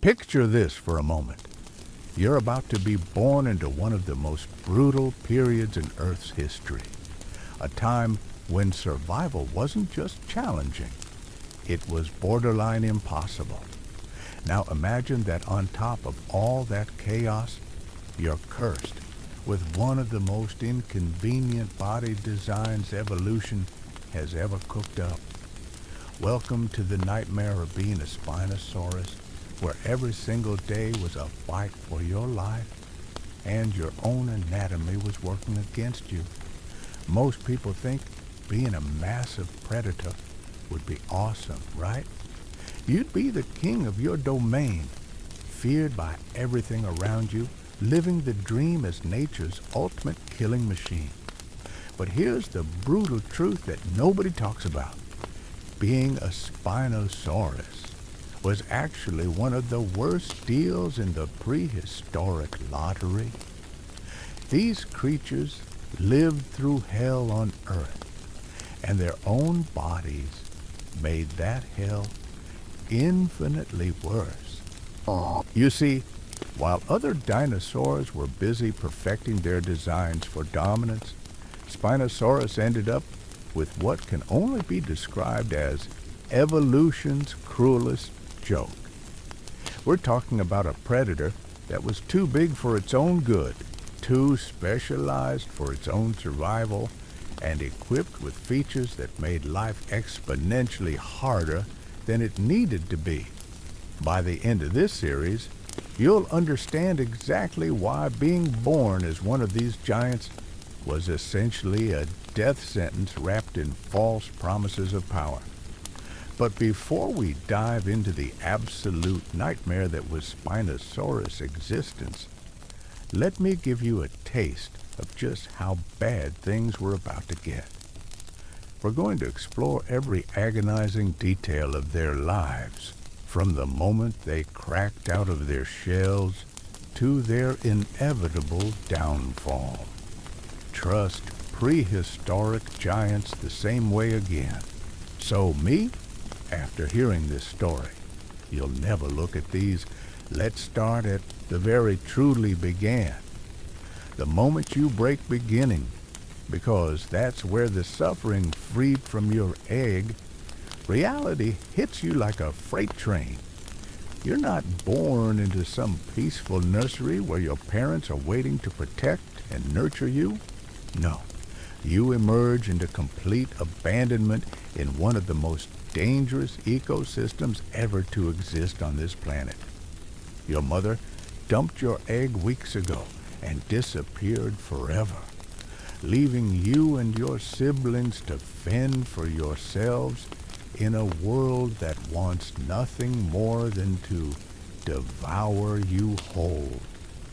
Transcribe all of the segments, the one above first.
Picture this for a moment. You're about to be born into one of the most brutal periods in Earth's history. A time when survival wasn't just challenging, it was borderline impossible. Now imagine that on top of all that chaos, you're cursed with one of the most inconvenient body designs evolution has ever cooked up. Welcome to the nightmare of being a Spinosaurus, where every single day was a fight for your life and your own anatomy was working against you. Most people think being a massive predator would be awesome, right? You'd be the king of your domain, feared by everything around you, living the dream as nature's ultimate killing machine. But here's the brutal truth that nobody talks about. Being a Spinosaurus was actually one of the worst deals in the prehistoric lottery. These creatures lived through hell on Earth, and their own bodies made that hell infinitely worse. You see, while other dinosaurs were busy perfecting their designs for dominance, Spinosaurus ended up with what can only be described as evolution's cruelest joke. We're talking about a predator that was too big for its own good, too specialized for its own survival, and equipped with features that made life exponentially harder than it needed to be. By the end of this series, you'll understand exactly why being born as one of these giants was essentially a death sentence wrapped in false promises of power. But before we dive into the absolute nightmare that was Spinosaurus' existence, let me give you a taste of just how bad things were about to get. We're going to explore every agonizing detail of their lives, from the moment they cracked out of their shells to their inevitable downfall. Trust prehistoric giants the same way again. So me, after hearing this story, you'll never look at these. Let's start at the very truly began. The moment you break beginning, because that's where the suffering freed from your egg, reality hits you like a freight train. You're not born into some peaceful nursery where your parents are waiting to protect and nurture you. No, you emerge into complete abandonment in one of the most dangerous ecosystems ever to exist on this planet. Your mother dumped your egg weeks ago and disappeared forever, leaving you and your siblings to fend for yourselves in a world that wants nothing more than to devour you whole.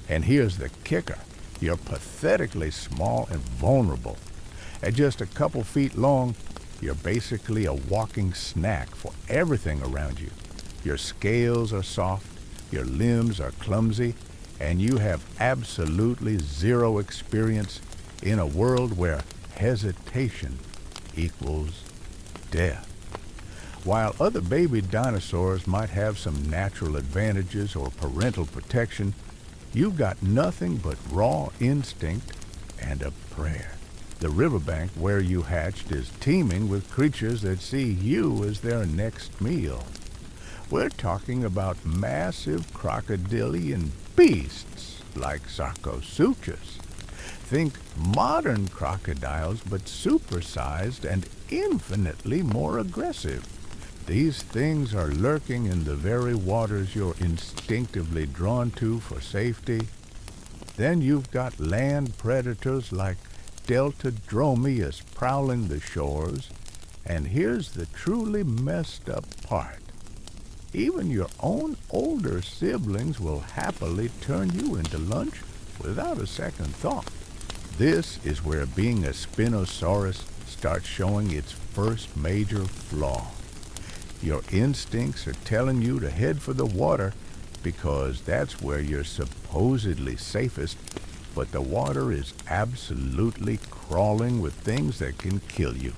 And here's the kicker. You're pathetically small and vulnerable. At just a couple feet long, you're basically a walking snack for everything around you. Your scales are soft, your limbs are clumsy, and you have absolutely zero experience in a world where hesitation equals death. While other baby dinosaurs might have some natural advantages or parental protection, you've got nothing but raw instinct and a prayer. The riverbank where you hatched is teeming with creatures that see you as their next meal. We're talking about massive crocodilian beasts like Sarcosuchus. Think modern crocodiles, but supersized and infinitely more aggressive. These things are lurking in the very waters you're instinctively drawn to for safety. Then you've got land predators like Deltadromeus prowling the shores. And here's the truly messed up part. Even your own older siblings will happily turn you into lunch without a second thought. This is where being a Spinosaurus starts showing its first major flaw. Your instincts are telling you to head for the water because that's where you're supposedly safest, but the water is absolutely crawling with things that can kill you.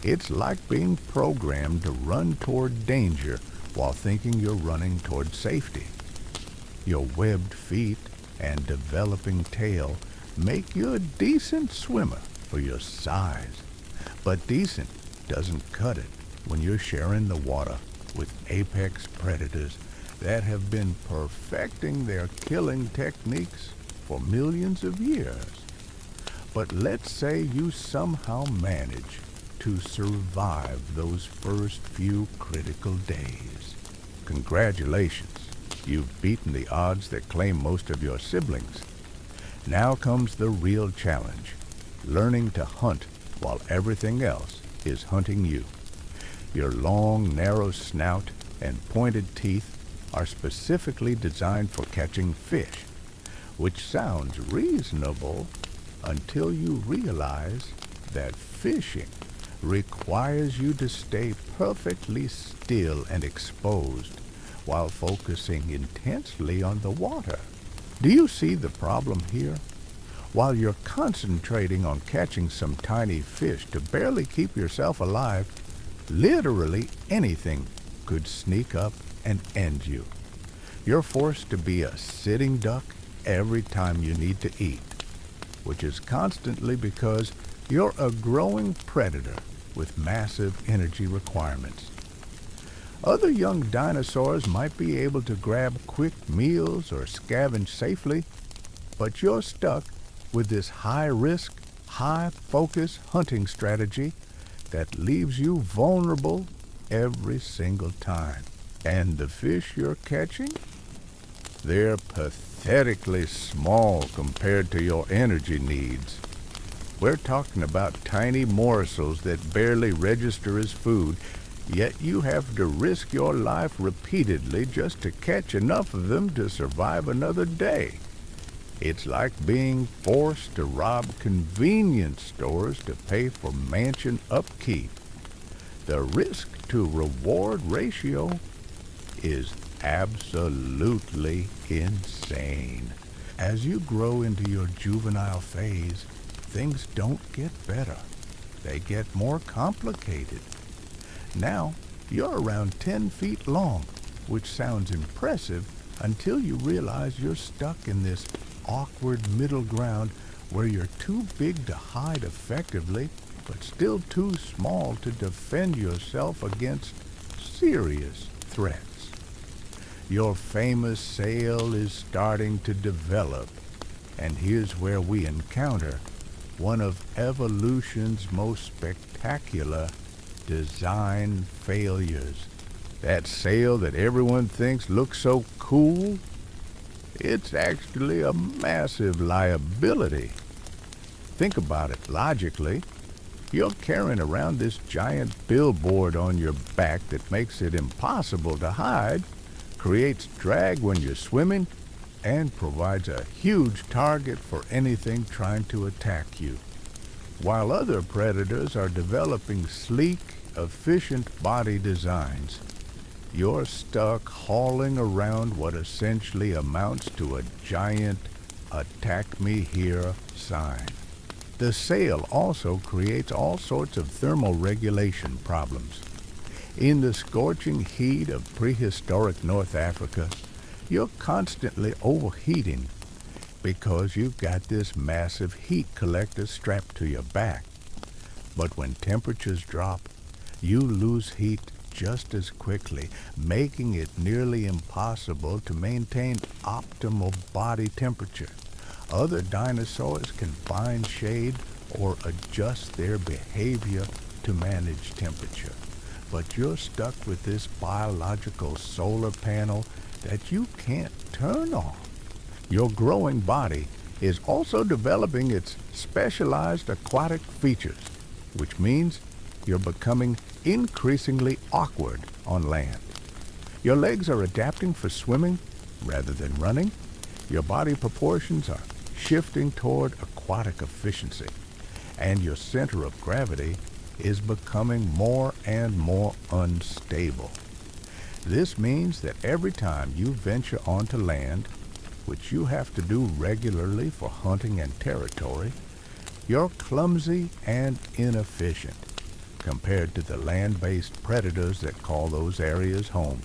It's like being programmed to run toward danger while thinking you're running toward safety. Your webbed feet and developing tail make you a decent swimmer for your size. But decent doesn't cut it when you're sharing the water with apex predators that have been perfecting their killing techniques for millions of years. But let's say you somehow manage to survive those first few critical days. Congratulations, you've beaten the odds that claim most of your siblings. Now comes the real challenge, learning to hunt while everything else is hunting you. Your long, narrow snout and pointed teeth are specifically designed for catching fish, which sounds reasonable until you realize that fishing requires you to stay perfectly still and exposed while focusing intensely on the water. Do you see the problem here? While you're concentrating on catching some tiny fish to barely keep yourself alive, literally anything could sneak up and end you. You're forced to be a sitting duck every time you need to eat, which is constantly because you're a growing predator with massive energy requirements. Other young dinosaurs might be able to grab quick meals or scavenge safely, but you're stuck with this high-risk, high-focus hunting strategy that leaves you vulnerable every single time. And the fish you're catching? They're pathetically small compared to your energy needs. We're talking about tiny morsels that barely register as food, yet you have to risk your life repeatedly just to catch enough of them to survive another day. It's like being forced to rob convenience stores to pay for mansion upkeep. The risk-to-reward ratio is absolutely insane. As you grow into your juvenile phase, things don't get better. They get more complicated. Now, you're around 10 feet long, which sounds impressive until you realize you're stuck in this awkward middle ground where you're too big to hide effectively, but still too small to defend yourself against serious threats. Your famous sail is starting to develop, and here's where we encounter one of evolution's most spectacular design failures. That sail that everyone thinks looks so cool, it's actually a massive liability. Think about it logically. You're carrying around this giant billboard on your back that makes it impossible to hide, creates drag when you're swimming, and provides a huge target for anything trying to attack you. While other predators are developing sleek, efficient body designs, you're stuck hauling around what essentially amounts to a giant "Attack Me Here" sign. The sail also creates all sorts of thermoregulation problems. In the scorching heat of prehistoric North Africa, you're constantly overheating because you've got this massive heat collector strapped to your back. But when temperatures drop, you lose heat just as quickly, making it nearly impossible to maintain optimal body temperature. Other dinosaurs can find shade or adjust their behavior to manage temperature, but you're stuck with this biological solar panel that you can't turn off. Your growing body is also developing its specialized aquatic features, which means you're becoming increasingly awkward on land. Your legs are adapting for swimming rather than running. Your body proportions are shifting toward aquatic efficiency, and your center of gravity is becoming more and more unstable. This means that every time you venture onto land, which you have to do regularly for hunting and territory, you're clumsy and inefficient compared to the land-based predators that call those areas home.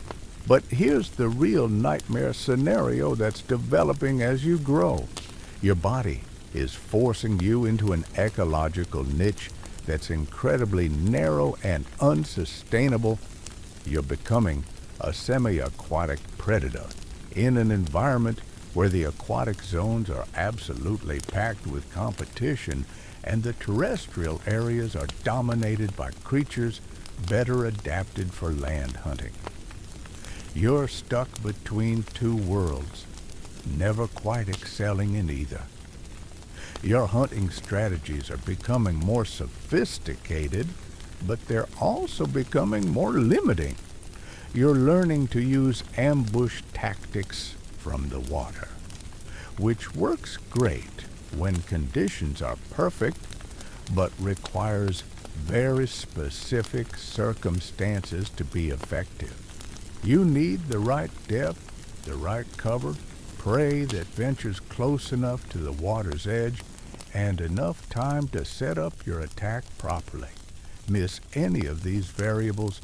But here's the real nightmare scenario that's developing as you grow. Your body is forcing you into an ecological niche that's incredibly narrow and unsustainable. You're becoming a semi-aquatic predator in an environment where the aquatic zones are absolutely packed with competition and the terrestrial areas are dominated by creatures better adapted for land hunting. You're stuck between two worlds, never quite excelling in either. Your hunting strategies are becoming more sophisticated, but they're also becoming more limiting. You're learning to use ambush tactics from the water, which works great when conditions are perfect, but requires very specific circumstances to be effective. You need the right depth, the right cover, prey that ventures close enough to the water's edge, and enough time to set up your attack properly. Miss any of these variables,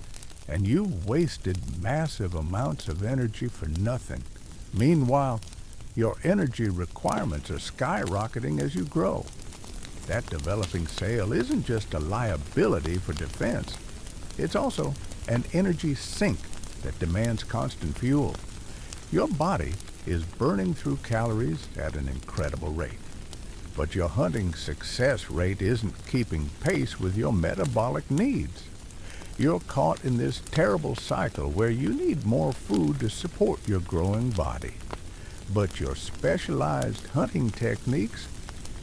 and you've wasted massive amounts of energy for nothing. Meanwhile, your energy requirements are skyrocketing as you grow. That developing sail isn't just a liability for defense. It's also an energy sink that demands constant fuel. Your body is burning through calories at an incredible rate, but your hunting success rate isn't keeping pace with your metabolic needs. You're caught in this terrible cycle where you need more food to support your growing body, but your specialized hunting techniques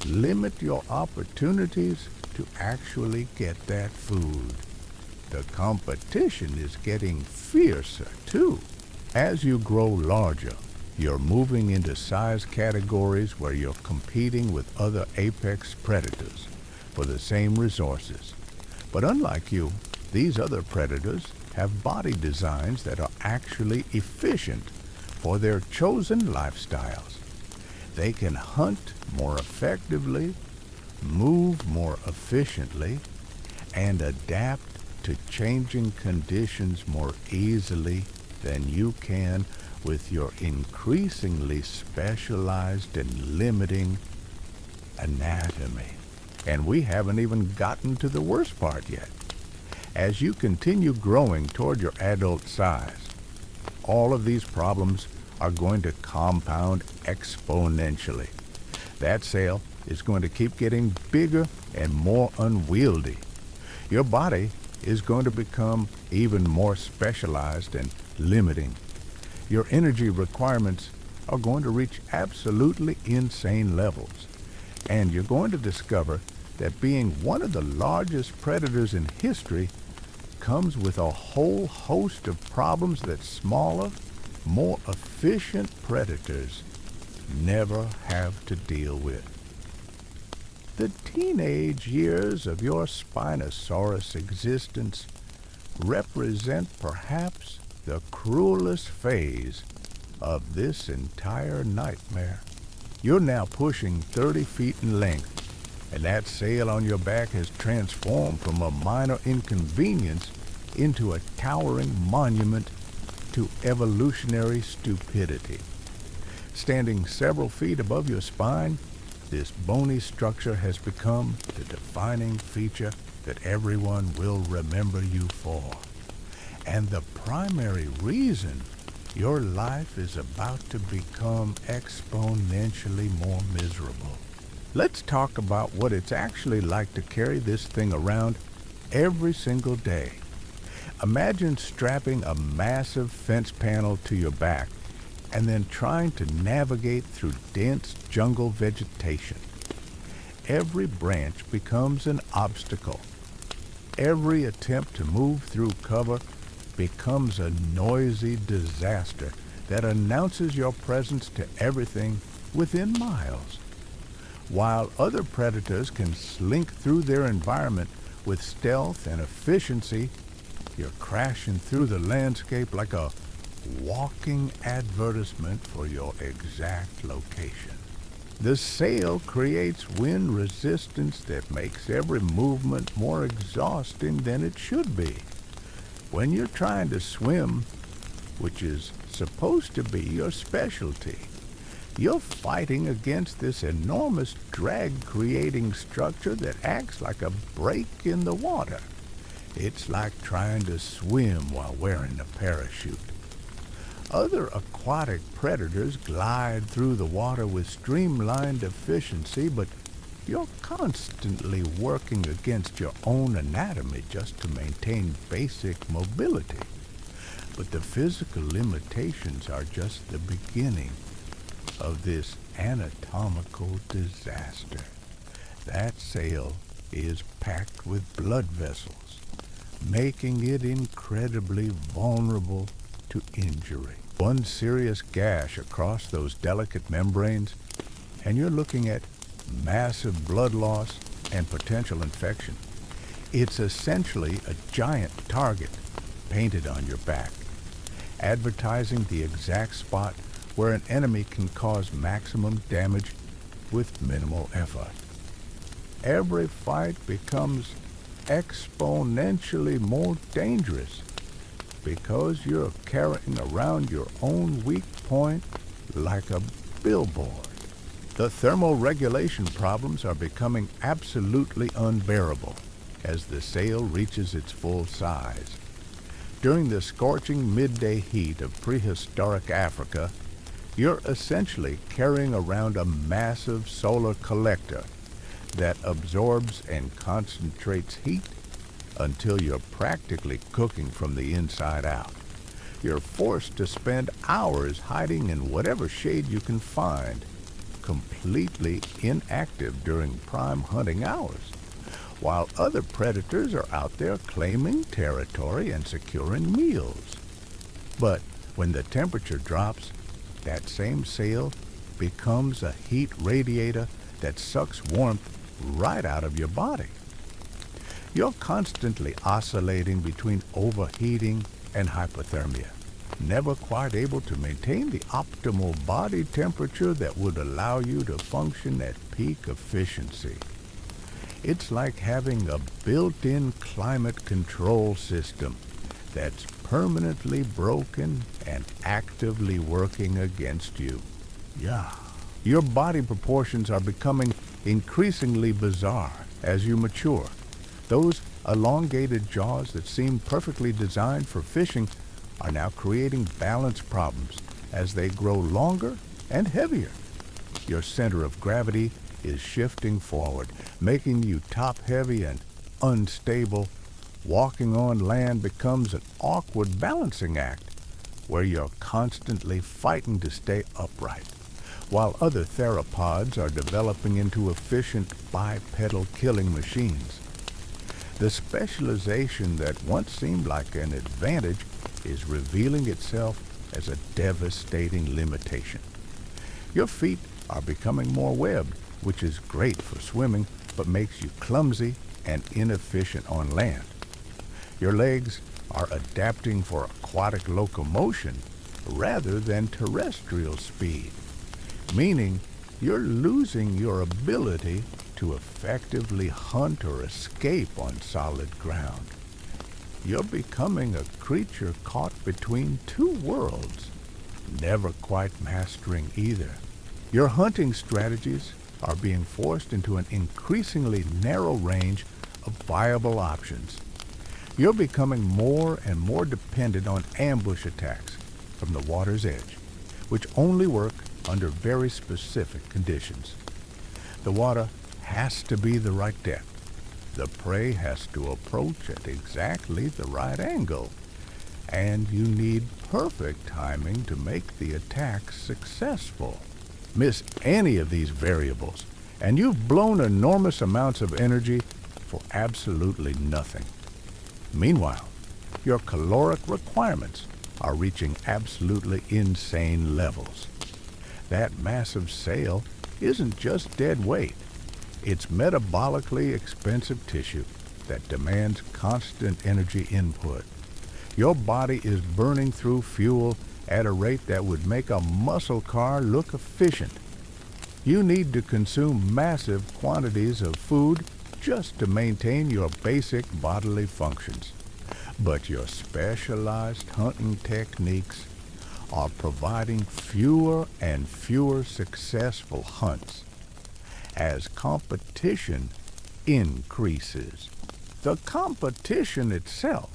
limit your opportunities to actually get that food. The competition is getting fiercer, too. As you grow larger, you're moving into size categories where you're competing with other apex predators for the same resources. But unlike you, these other predators have body designs that are actually efficient for their chosen lifestyles. They can hunt more effectively, move more efficiently, and adapt to changing conditions more easily than you can with your increasingly specialized and limiting anatomy. And we haven't even gotten to the worst part yet. As you continue growing toward your adult size, all of these problems are going to compound exponentially. That sail is going to keep getting bigger and more unwieldy. Your body is going to become even more specialized and limiting. Your energy requirements are going to reach absolutely insane levels. And you're going to discover that being one of the largest predators in history comes with a whole host of problems that smaller, more efficient predators never have to deal with. The teenage years of your Spinosaurus existence represent perhaps the cruelest phase of this entire nightmare. You're now pushing 30 feet in length, and that sail on your back has transformed from a minor inconvenience into a towering monument to evolutionary stupidity. Standing several feet above your spine, this bony structure has become the defining feature that everyone will remember you for. And the primary reason your life is about to become exponentially more miserable. Let's talk about what it's actually like to carry this thing around every single day. Imagine strapping a massive fence panel to your back and then trying to navigate through dense jungle vegetation. Every branch becomes an obstacle. Every attempt to move through cover becomes a noisy disaster that announces your presence to everything within miles. While other predators can slink through their environment with stealth and efficiency, you're crashing through the landscape like a walking advertisement for your exact location. The sail creates wind resistance that makes every movement more exhausting than it should be. When you're trying to swim, which is supposed to be your specialty. You're fighting against this enormous drag-creating structure that acts like a break in the water. It's like trying to swim while wearing a parachute. Other aquatic predators glide through the water with streamlined efficiency, but you're constantly working against your own anatomy just to maintain basic mobility. But the physical limitations are just the beginning of this anatomical disaster. That sail is packed with blood vessels, making it incredibly vulnerable to injury. One serious gash across those delicate membranes, and you're looking at massive blood loss and potential infection. It's essentially a giant target painted on your back, advertising the exact spot where an enemy can cause maximum damage with minimal effort. Every fight becomes exponentially more dangerous because you're carrying around your own weak point like a billboard. The thermoregulation problems are becoming absolutely unbearable as the sail reaches its full size. During the scorching midday heat of prehistoric Africa, you're essentially carrying around a massive solar collector that absorbs and concentrates heat until you're practically cooking from the inside out. You're forced to spend hours hiding in whatever shade you can find, completely inactive during prime hunting hours, while other predators are out there claiming territory and securing meals. But when the temperature drops, that same sail becomes a heat radiator that sucks warmth right out of your body. You're constantly oscillating between overheating and hypothermia, never quite able to maintain the optimal body temperature that would allow you to function at peak efficiency. It's like having a built-in climate control system that's permanently broken and actively working against you. Yeah. Your body proportions are becoming increasingly bizarre as you mature. Those elongated jaws that seem perfectly designed for fishing are now creating balance problems as they grow longer and heavier. Your center of gravity is shifting forward, making you top-heavy and unstable. Walking on land becomes an awkward balancing act where you're constantly fighting to stay upright, while other theropods are developing into efficient bipedal killing machines. The specialization that once seemed like an advantage is revealing itself as a devastating limitation. Your feet are becoming more webbed, which is great for swimming, but makes you clumsy and inefficient on land. Your legs are adapting for aquatic locomotion rather than terrestrial speed, meaning you're losing your ability to effectively hunt or escape on solid ground. You're becoming a creature caught between two worlds, never quite mastering either. Your hunting strategies are being forced into an increasingly narrow range of viable options. You're becoming more and more dependent on ambush attacks from the water's edge, which only work under very specific conditions. The water has to be the right depth. The prey has to approach at exactly the right angle, and you need perfect timing to make the attack successful. Miss any of these variables, and you've blown enormous amounts of energy for absolutely nothing. Meanwhile, your caloric requirements are reaching absolutely insane levels. That massive sail isn't just dead weight. It's metabolically expensive tissue that demands constant energy input. Your body is burning through fuel at a rate that would make a muscle car look efficient. You need to consume massive quantities of food just to maintain your basic bodily functions. But your specialized hunting techniques are providing fewer and fewer successful hunts as competition increases. The competition itself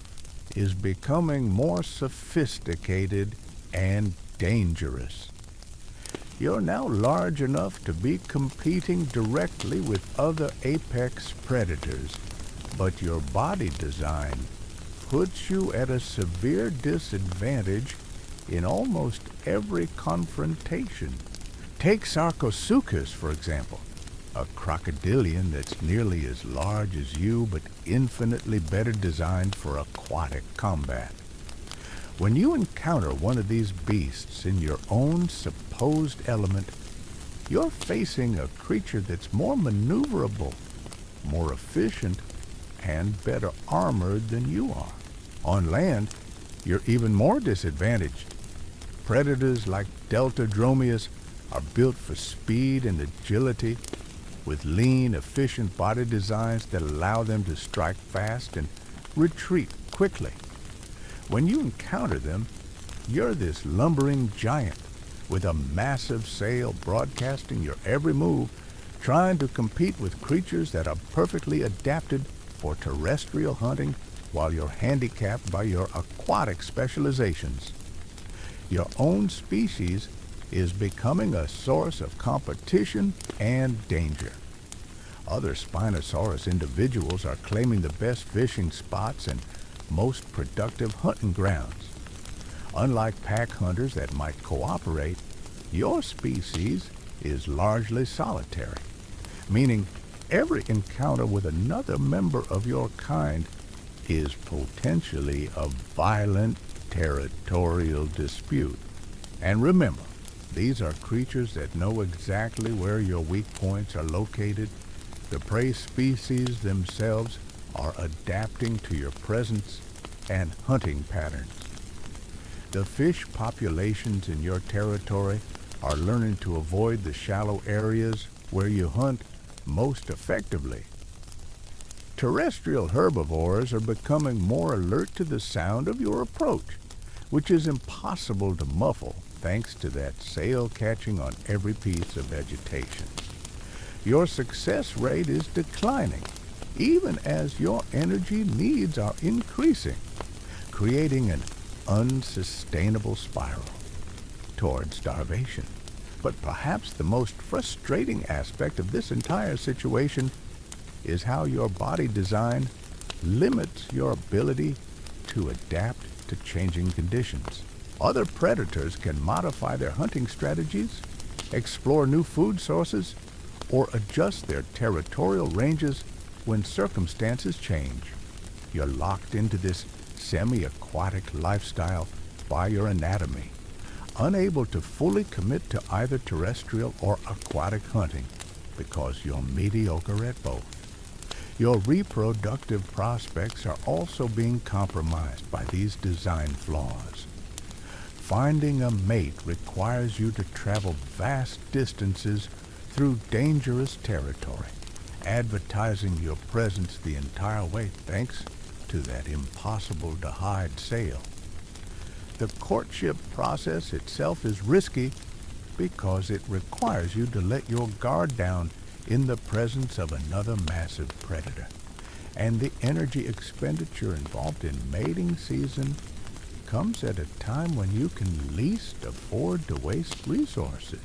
is becoming more sophisticated and dangerous. You're now large enough to be competing directly with other apex predators, but your body design puts you at a severe disadvantage in almost every confrontation. Take Sarcosuchus, for example, a crocodilian that's nearly as large as you but infinitely better designed for aquatic combat. When you encounter one of these beasts in your own supposed element, you're facing a creature that's more maneuverable, more efficient, and better armored than you are. On land, you're even more disadvantaged. Predators like Deltadromeus are built for speed and agility, with lean, efficient body designs that allow them to strike fast and retreat quickly. When you encounter them, you're this lumbering giant with a massive sail broadcasting your every move, trying to compete with creatures that are perfectly adapted for terrestrial hunting while you're handicapped by your aquatic specializations. Your own species is becoming a source of competition and danger. Other Spinosaurus individuals are claiming the best fishing spots and most productive hunting grounds. Unlike pack hunters that might cooperate, your species is largely solitary, meaning every encounter with another member of your kind is potentially a violent territorial dispute. And remember, these are creatures that know exactly where your weak points are located. The prey species themselves are adapting to your presence and hunting patterns. The fish populations in your territory are learning to avoid the shallow areas where you hunt most effectively. Terrestrial herbivores are becoming more alert to the sound of your approach, which is impossible to muffle thanks to that sail catching on every piece of vegetation. Your success rate is declining, even as your energy needs are increasing, creating an unsustainable spiral toward starvation. But perhaps the most frustrating aspect of this entire situation is how your body design limits your ability to adapt to changing conditions. Other predators can modify their hunting strategies, explore new food sources, or adjust their territorial ranges when circumstances change. You're locked into this semi-aquatic lifestyle by your anatomy, unable to fully commit to either terrestrial or aquatic hunting because you're mediocre at both. Your reproductive prospects are also being compromised by these design flaws. Finding a mate requires you to travel vast distances through dangerous territory, advertising your presence the entire way thanks to that impossible-to-hide sail. The courtship process itself is risky because it requires you to let your guard down in the presence of another massive predator, and the energy expenditure involved in mating season comes at a time when you can least afford to waste resources.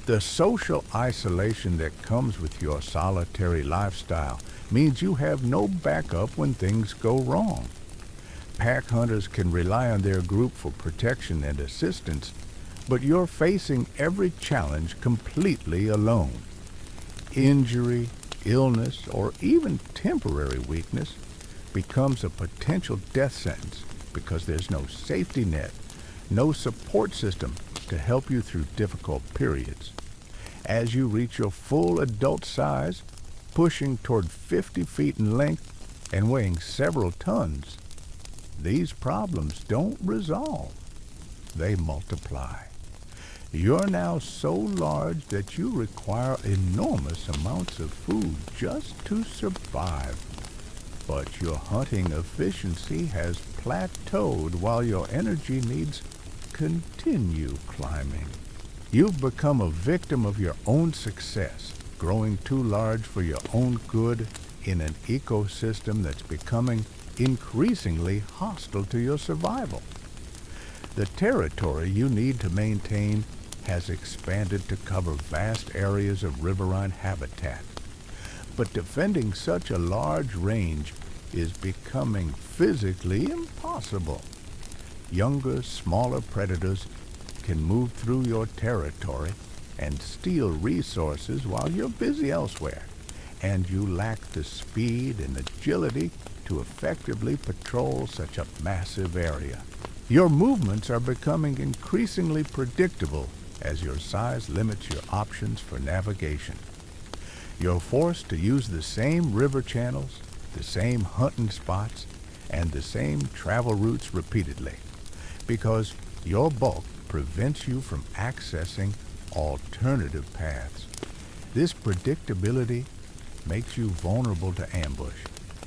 The social isolation that comes with your solitary lifestyle means you have no backup when things go wrong. Pack hunters can rely on their group for protection and assistance, but you're facing every challenge completely alone. Injury, illness, or even temporary weakness becomes a potential death sentence because there's no safety net, no support system to help you through difficult periods. As you reach your full adult size, pushing toward 50 feet in length and weighing several tons, these problems don't resolve, they multiply. You're now so large that you require enormous amounts of food just to survive. But your hunting efficiency has plateaued while your energy needs continue climbing. You've become a victim of your own success, growing too large for your own good in an ecosystem that's becoming increasingly hostile to your survival. The territory you need to maintain has expanded to cover vast areas of riverine habitat. But defending such a large range is becoming physically impossible. Younger, smaller predators can move through your territory and steal resources while you're busy elsewhere, and you lack the speed and agility to effectively patrol such a massive area. Your movements are becoming increasingly predictable as your size limits your options for navigation. You're forced to use the same river channels, the same hunting spots, and the same travel routes repeatedly, because your bulk prevents you from accessing alternative paths. This predictability makes you vulnerable to ambush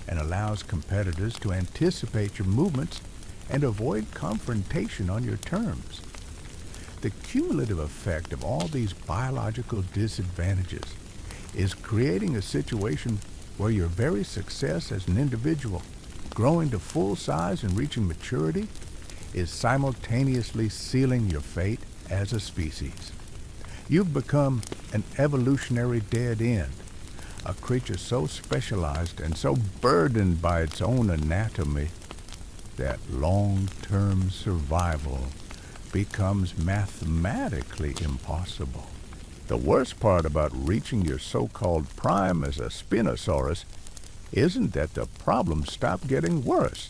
and allows competitors to anticipate your movements and avoid confrontation on your terms. The cumulative effect of all these biological disadvantages is creating a situation where your very success as an individual, growing to full size and reaching maturity, is simultaneously sealing your fate as a species. You've become an evolutionary dead end, a creature so specialized and so burdened by its own anatomy that long-term survival becomes mathematically impossible. The worst part about reaching your so-called prime as a Spinosaurus isn't that the problems stop getting worse.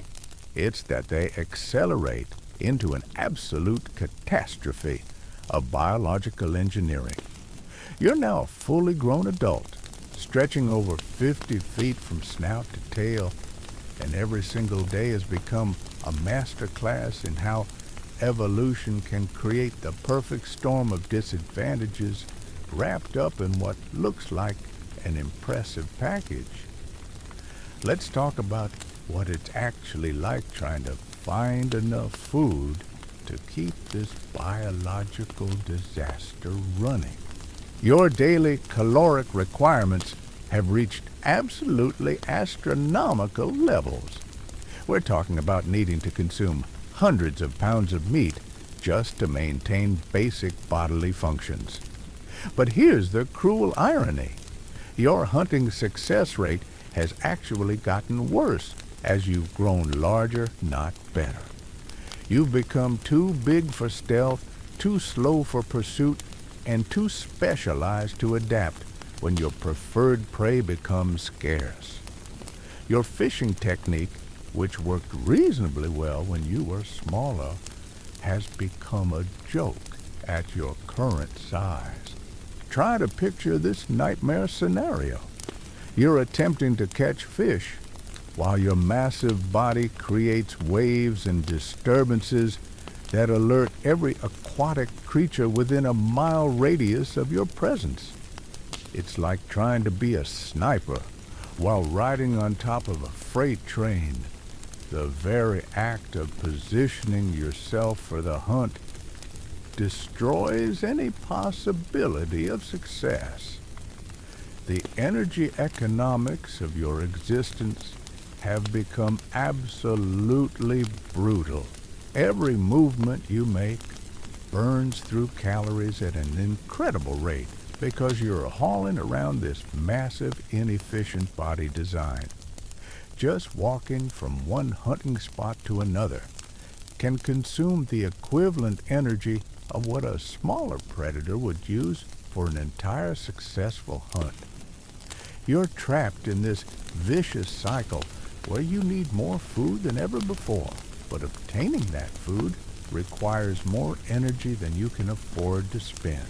It's that they accelerate into an absolute catastrophe of biological engineering. You're now a fully grown adult, stretching over 50 feet from snout to tail, and every single day has become a master class in how evolution can create the perfect storm of disadvantages wrapped up in what looks like an impressive package. Let's talk about what it's actually like trying to find enough food to keep this biological disaster running. Your daily caloric requirements have reached absolutely astronomical levels. We're talking about needing to consume hundreds of pounds of meat just to maintain basic bodily functions. But here's the cruel irony. Your hunting success rate has actually gotten worse as you've grown larger, not better. You've become too big for stealth, too slow for pursuit, and too specialized to adapt when your preferred prey becomes scarce. Your fishing technique, which worked reasonably well when you were smaller, has become a joke at your current size. Try to picture this nightmare scenario. You're attempting to catch fish while your massive body creates waves and disturbances that alert every aquatic creature within a mile radius of your presence. It's like trying to be a sniper while riding on top of a freight train. The very act of positioning yourself for the hunt destroys any possibility of success. The energy economics of your existence have become absolutely brutal. Every movement you make burns through calories at an incredible rate because you're hauling around this massive, inefficient body design. Just walking from one hunting spot to another can consume the equivalent energy of what a smaller predator would use for an entire successful hunt. You're trapped in this vicious cycle where you need more food than ever before, but obtaining that food requires more energy than you can afford to spend.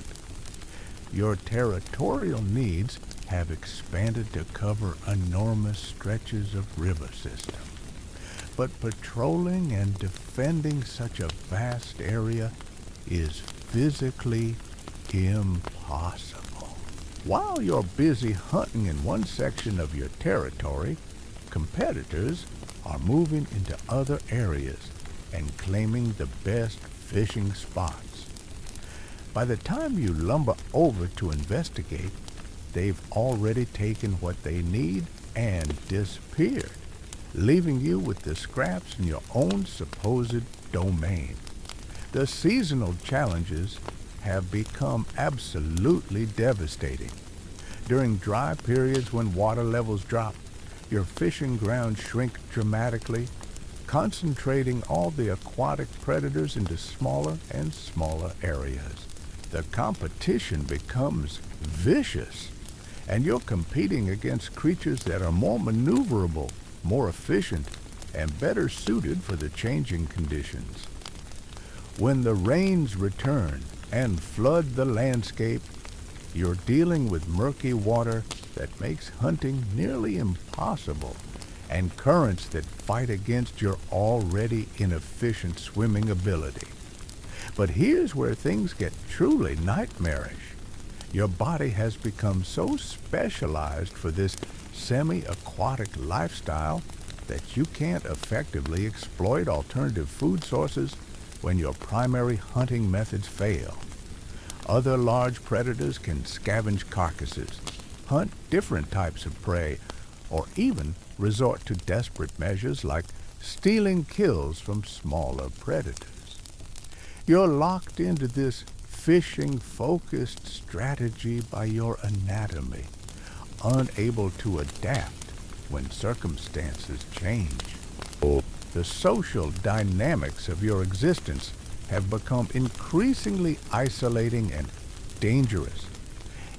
Your territorial needs have expanded to cover enormous stretches of river system. But patrolling and defending such a vast area is physically impossible. While you're busy hunting in one section of your territory, competitors are moving into other areas and claiming the best fishing spots. By the time you lumber over to investigate, they've already taken what they need and disappeared, leaving you with the scraps in your own supposed domain. The seasonal challenges have become absolutely devastating. During dry periods when water levels drop, your fishing grounds shrink dramatically, concentrating all the aquatic predators into smaller and smaller areas. The competition becomes vicious, and you're competing against creatures that are more maneuverable, more efficient, and better suited for the changing conditions. When the rains return and flood the landscape, you're dealing with murky water that makes hunting nearly impossible, and currents that fight against your already inefficient swimming ability. But here's where things get truly nightmarish. Your body has become so specialized for this semi-aquatic lifestyle that you can't effectively exploit alternative food sources when your primary hunting methods fail. Other large predators can scavenge carcasses, hunt different types of prey, or even resort to desperate measures like stealing kills from smaller predators. You're locked into this fishing-focused strategy by your anatomy, unable to adapt when circumstances change. The social dynamics of your existence have become increasingly isolating and dangerous.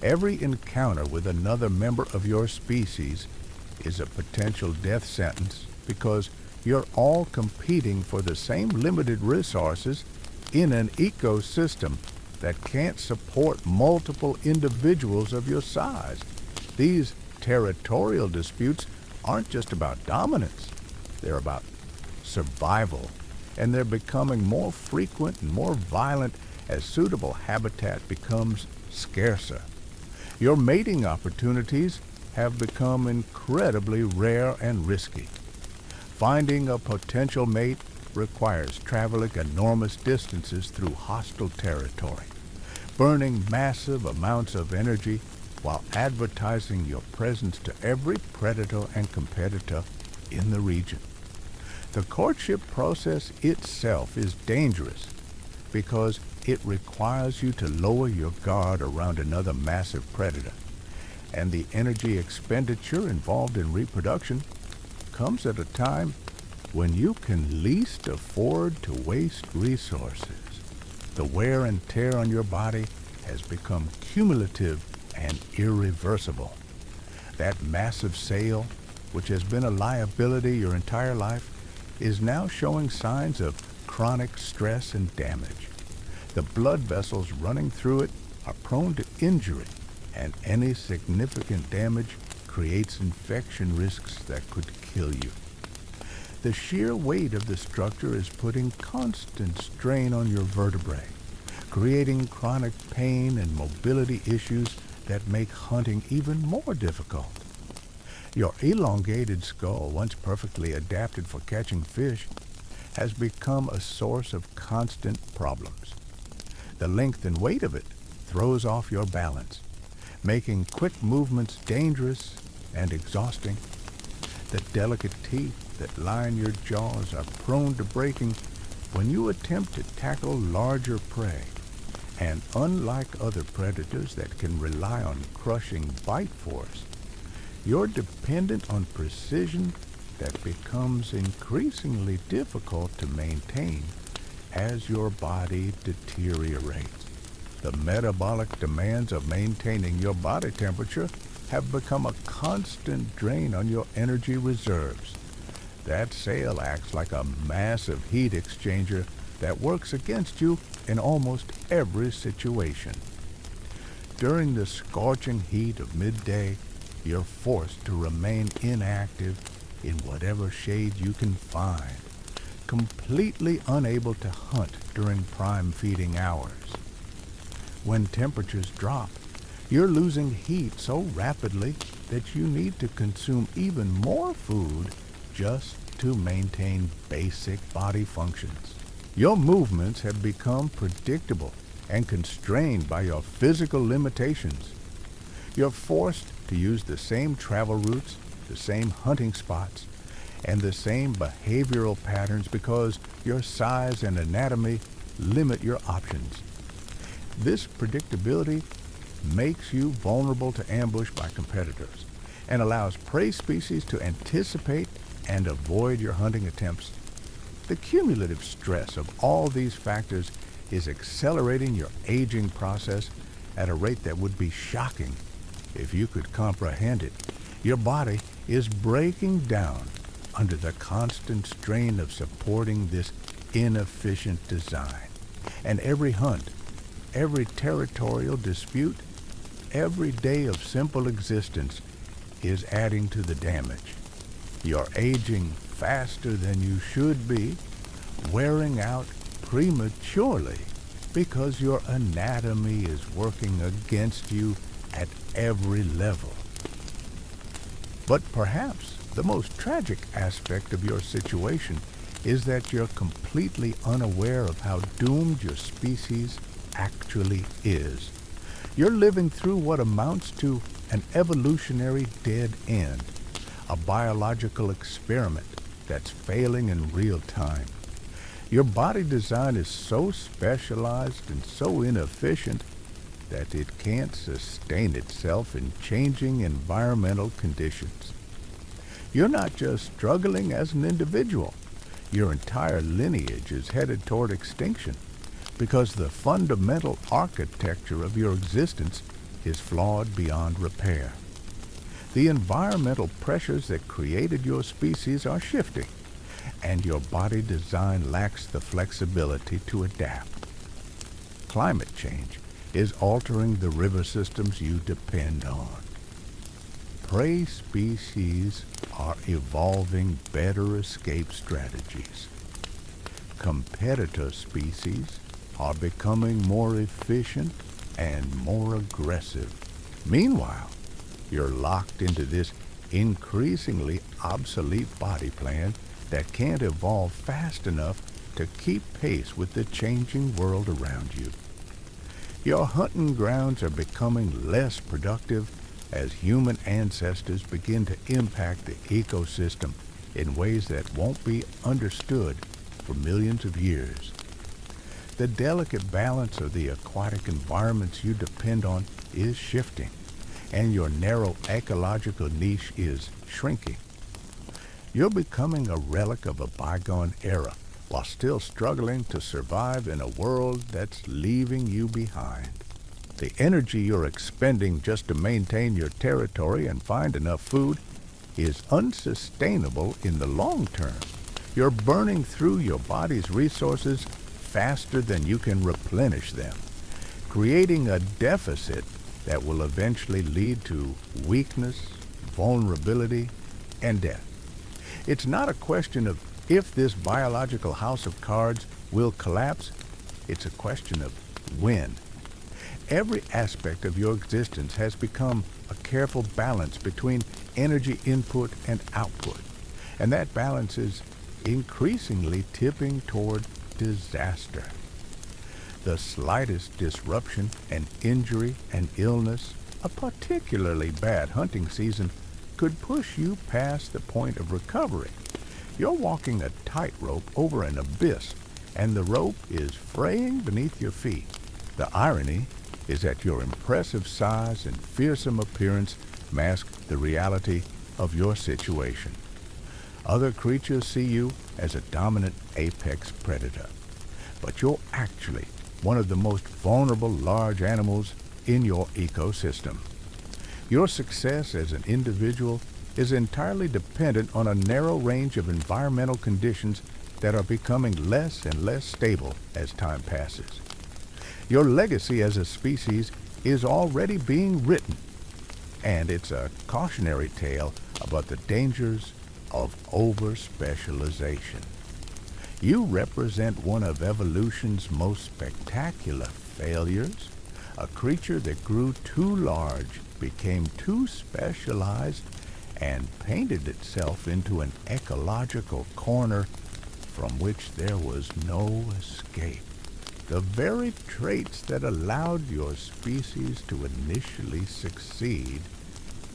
Every encounter with another member of your species is a potential death sentence because you're all competing for the same limited resources in an ecosystem that can't support multiple individuals of your size. These territorial disputes aren't just about dominance, they're about survival, and they're becoming more frequent and more violent as suitable habitat becomes scarcer. Your mating opportunities have become incredibly rare and risky. Finding a potential mate requires traveling enormous distances through hostile territory, burning massive amounts of energy while advertising your presence to every predator and competitor in the region. The courtship process itself is dangerous because it requires you to lower your guard around another massive predator, and the energy expenditure involved in reproduction comes at a time when you can least afford to waste resources. The wear and tear on your body has become cumulative and irreversible. That massive sail, which has been a liability your entire life, is now showing signs of chronic stress and damage. The blood vessels running through it are prone to injury, and any significant damage creates infection risks that could kill you. The sheer weight of the structure is putting constant strain on your vertebrae, creating chronic pain and mobility issues that make hunting even more difficult. Your elongated skull, once perfectly adapted for catching fish, has become a source of constant problems. The length and weight of it throws off your balance, making quick movements dangerous and exhausting. The delicate teeth that line your jaws are prone to breaking when you attempt to tackle larger prey. And unlike other predators that can rely on crushing bite force, you're dependent on precision that becomes increasingly difficult to maintain as your body deteriorates. The metabolic demands of maintaining your body temperature have become a constant drain on your energy reserves. That sail acts like a massive heat exchanger that works against you in almost every situation. During the scorching heat of midday, you're forced to remain inactive in whatever shade you can find, completely unable to hunt during prime feeding hours. When temperatures drop, you're losing heat so rapidly that you need to consume even more food just to maintain basic body functions. Your movements have become predictable and constrained by your physical limitations. You're forced to use the same travel routes, the same hunting spots, and the same behavioral patterns because your size and anatomy limit your options. This predictability makes you vulnerable to ambush by competitors and allows prey species to anticipate and avoid your hunting attempts. The cumulative stress of all these factors is accelerating your aging process at a rate that would be shocking if you could comprehend it. Your body is breaking down under the constant strain of supporting this inefficient design. And every hunt, every territorial dispute, every day of simple existence is adding to the damage. You're aging faster than you should be, wearing out prematurely because your anatomy is working against you at every level. But perhaps the most tragic aspect of your situation is that you're completely unaware of how doomed your species actually is. You're living through what amounts to an evolutionary dead end, a biological experiment that's failing in real time. Your body design is so specialized and so inefficient that it can't sustain itself in changing environmental conditions. You're not just struggling as an individual. Your entire lineage is headed toward extinction because the fundamental architecture of your existence is flawed beyond repair. The environmental pressures that created your species are shifting, and your body design lacks the flexibility to adapt. Climate change is altering the river systems you depend on. Prey species are evolving better escape strategies. Competitor species are becoming more efficient and more aggressive. Meanwhile, you're locked into this increasingly obsolete body plan that can't evolve fast enough to keep pace with the changing world around you. Your hunting grounds are becoming less productive as human ancestors begin to impact the ecosystem in ways that won't be understood for millions of years. The delicate balance of the aquatic environments you depend on is shifting, and your narrow ecological niche is shrinking. You're becoming a relic of a bygone era while still struggling to survive in a world that's leaving you behind. The energy you're expending just to maintain your territory and find enough food is unsustainable in the long term. You're burning through your body's resources faster than you can replenish them, creating a deficit that will eventually lead to weakness, vulnerability, and death. It's not a question of if this biological house of cards will collapse, it's a question of when. Every aspect of your existence has become a careful balance between energy input and output, and that balance is increasingly tipping toward disaster. The slightest disruption, an injury, an illness, a particularly bad hunting season could push you past the point of recovery. You're walking a tightrope over an abyss, and the rope is fraying beneath your feet. The irony is that your impressive size and fearsome appearance mask the reality of your situation. Other creatures see you as a dominant apex predator, but you're actually one of the most vulnerable large animals in your ecosystem. Your success as an individual is entirely dependent on a narrow range of environmental conditions that are becoming less and less stable as time passes. Your legacy as a species is already being written, and it's a cautionary tale about the dangers of over-specialization. You represent one of evolution's most spectacular failures, a creature that grew too large, became too specialized, and painted itself into an ecological corner from which there was no escape. The very traits that allowed your species to initially succeed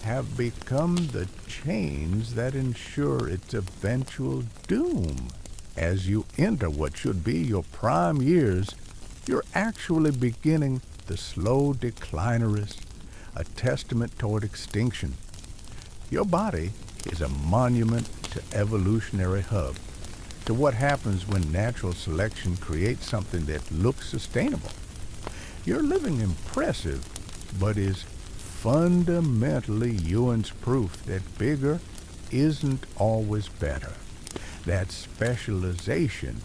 have become the chains that ensure its eventual doom. As you enter what should be your prime years, you're actually beginning the slow declinerist, a testament toward extinction. Your body is a monument to evolutionary hub, to what happens when natural selection creates something that looks sustainable. You're living impressive, but is fundamentally Ewan's proof that bigger isn't always better, that specialization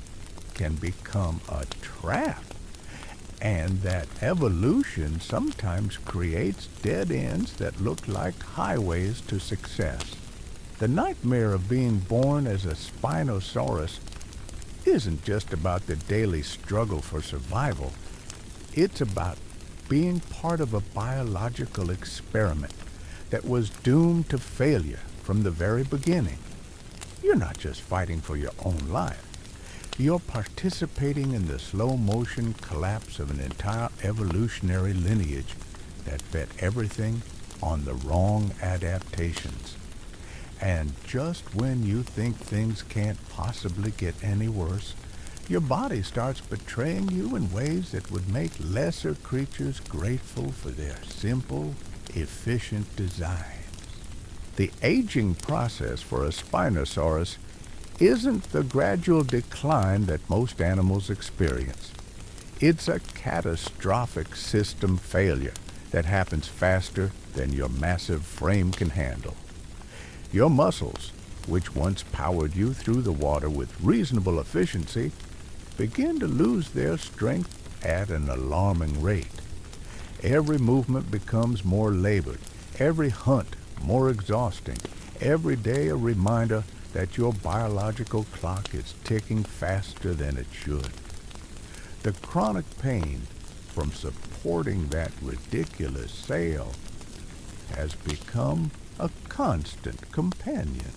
can become a trap, and that evolution sometimes creates dead ends that look like highways to success. The nightmare of being born as a Spinosaurus isn't just about the daily struggle for survival. It's about being part of a biological experiment that was doomed to failure from the very beginning. You're not just fighting for your own life. You're participating in the slow-motion collapse of an entire evolutionary lineage that bet everything on the wrong adaptations. And just when you think things can't possibly get any worse, your body starts betraying you in ways that would make lesser creatures grateful for their simple, efficient designs. The aging process for a Spinosaurus isn't the gradual decline that most animals experience. It's a catastrophic system failure that happens faster than your massive frame can handle. Your muscles, which once powered you through the water with reasonable efficiency, begin to lose their strength at an alarming rate. Every movement becomes more labored, every hunt more exhausting, every day a reminder that your biological clock is ticking faster than it should. The chronic pain from supporting that ridiculous sail has become a constant companion.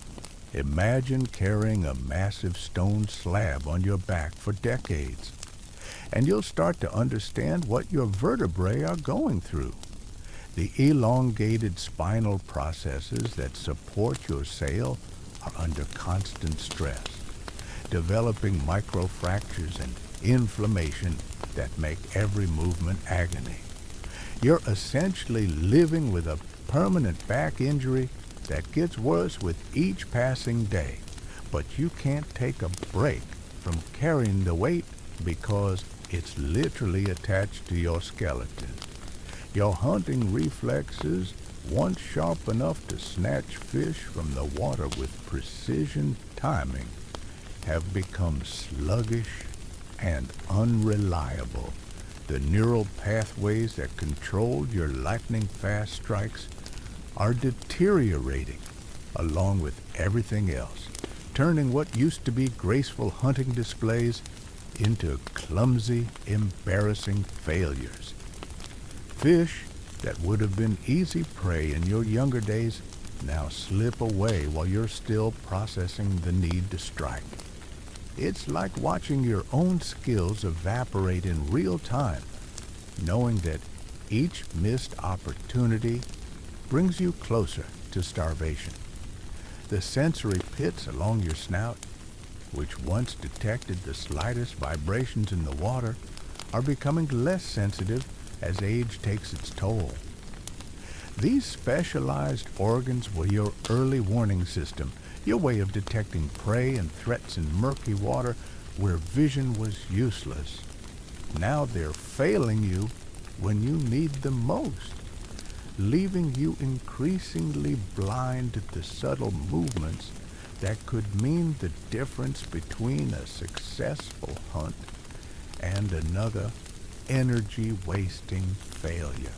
Imagine carrying a massive stone slab on your back for decades, and you'll start to understand what your vertebrae are going through. The elongated spinal processes that support your sail are under constant stress, developing microfractures and inflammation that make every movement agony. You're essentially living with a permanent back injury that gets worse with each passing day, but you can't take a break from carrying the weight because it's literally attached to your skeleton. Your hunting reflexes, once sharp enough to snatch fish from the water with precision timing, have become sluggish and unreliable. The neural pathways that controlled your lightning-fast strikes are deteriorating along with everything else, turning what used to be graceful hunting displays into clumsy, embarrassing failures. Fish that would have been easy prey in your younger days now slip away while you're still processing the need to strike. It's like watching your own skills evaporate in real time, knowing that each missed opportunity brings you closer to starvation. The sensory pits along your snout, which once detected the slightest vibrations in the water, are becoming less sensitive as age takes its toll. These specialized organs were your early warning system, your way of detecting prey and threats in murky water where vision was useless. Now they're failing you when you need them most, leaving you increasingly blind to the subtle movements that could mean the difference between a successful hunt and another energy-wasting failure.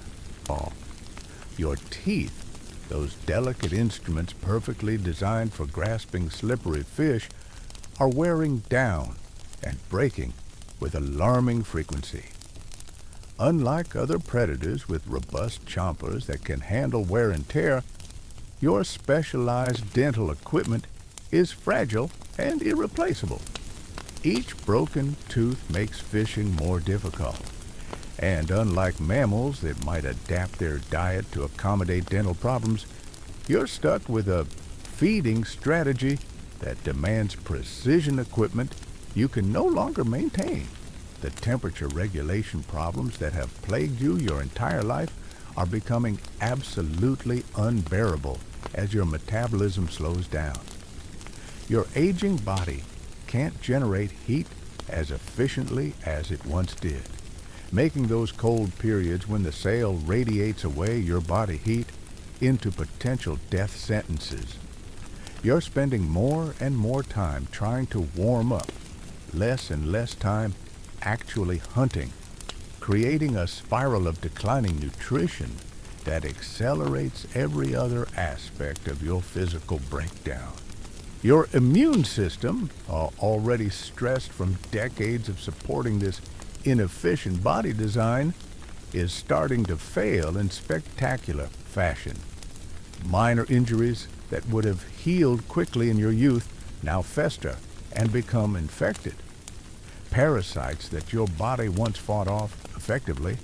Your teeth, those delicate instruments perfectly designed for grasping slippery fish, are wearing down and breaking with alarming frequency. Unlike other predators with robust chompers that can handle wear and tear, your specialized dental equipment is fragile and irreplaceable. Each broken tooth makes fishing more difficult. And unlike mammals that might adapt their diet to accommodate dental problems, you're stuck with a feeding strategy that demands precision equipment you can no longer maintain. The temperature regulation problems that have plagued you your entire life are becoming absolutely unbearable as your metabolism slows down. Your aging body can't generate heat as efficiently as it once did, making those cold periods when the sail radiates away your body heat into potential death sentences. You're spending more and more time trying to warm up, less and less time actually hunting, creating a spiral of declining nutrition that accelerates every other aspect of your physical breakdown. Your immune system, already stressed from decades of supporting this inefficient body design, is starting to fail in spectacular fashion. Minor injuries that would have healed quickly in your youth now fester and become infected. Parasites that your body once fought off effectively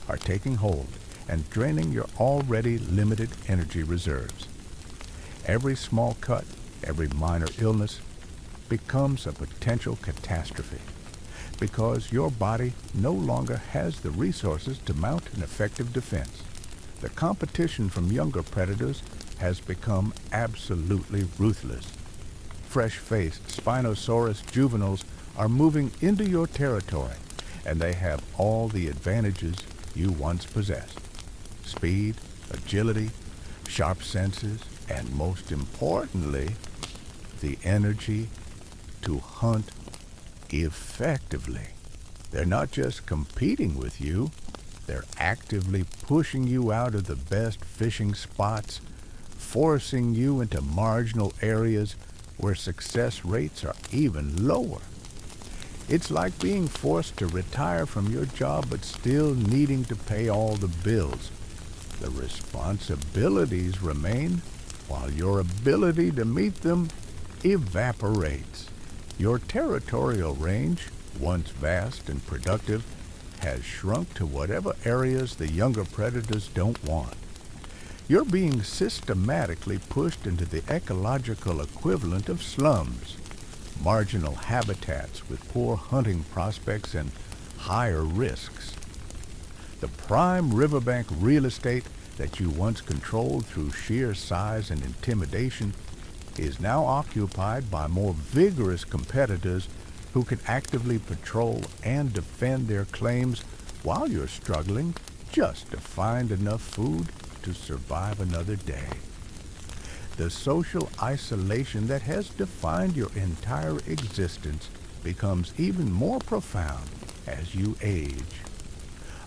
are taking hold and draining your already limited energy reserves. Every small cut, every minor illness becomes a potential catastrophe because your body no longer has the resources to mount an effective defense. The competition from younger predators has become absolutely ruthless. Fresh-faced Spinosaurus juveniles are moving into your territory, and they have all the advantages you once possessed. Speed, agility, sharp senses, and most importantly, the energy to hunt effectively. They're not just competing with you, they're actively pushing you out of the best fishing spots, forcing you into marginal areas where success rates are even lower. It's like being forced to retire from your job but still needing to pay all the bills. The responsibilities remain while your ability to meet them evaporates. Your territorial range, once vast and productive, has shrunk to whatever areas the younger predators don't want. You're being systematically pushed into the ecological equivalent of slums, marginal habitats with poor hunting prospects and higher risks. The prime riverbank real estate that you once controlled through sheer size and intimidation is now occupied by more vigorous competitors who can actively patrol and defend their claims while you're struggling just to find enough food to survive another day. The social isolation that has defined your entire existence becomes even more profound as you age.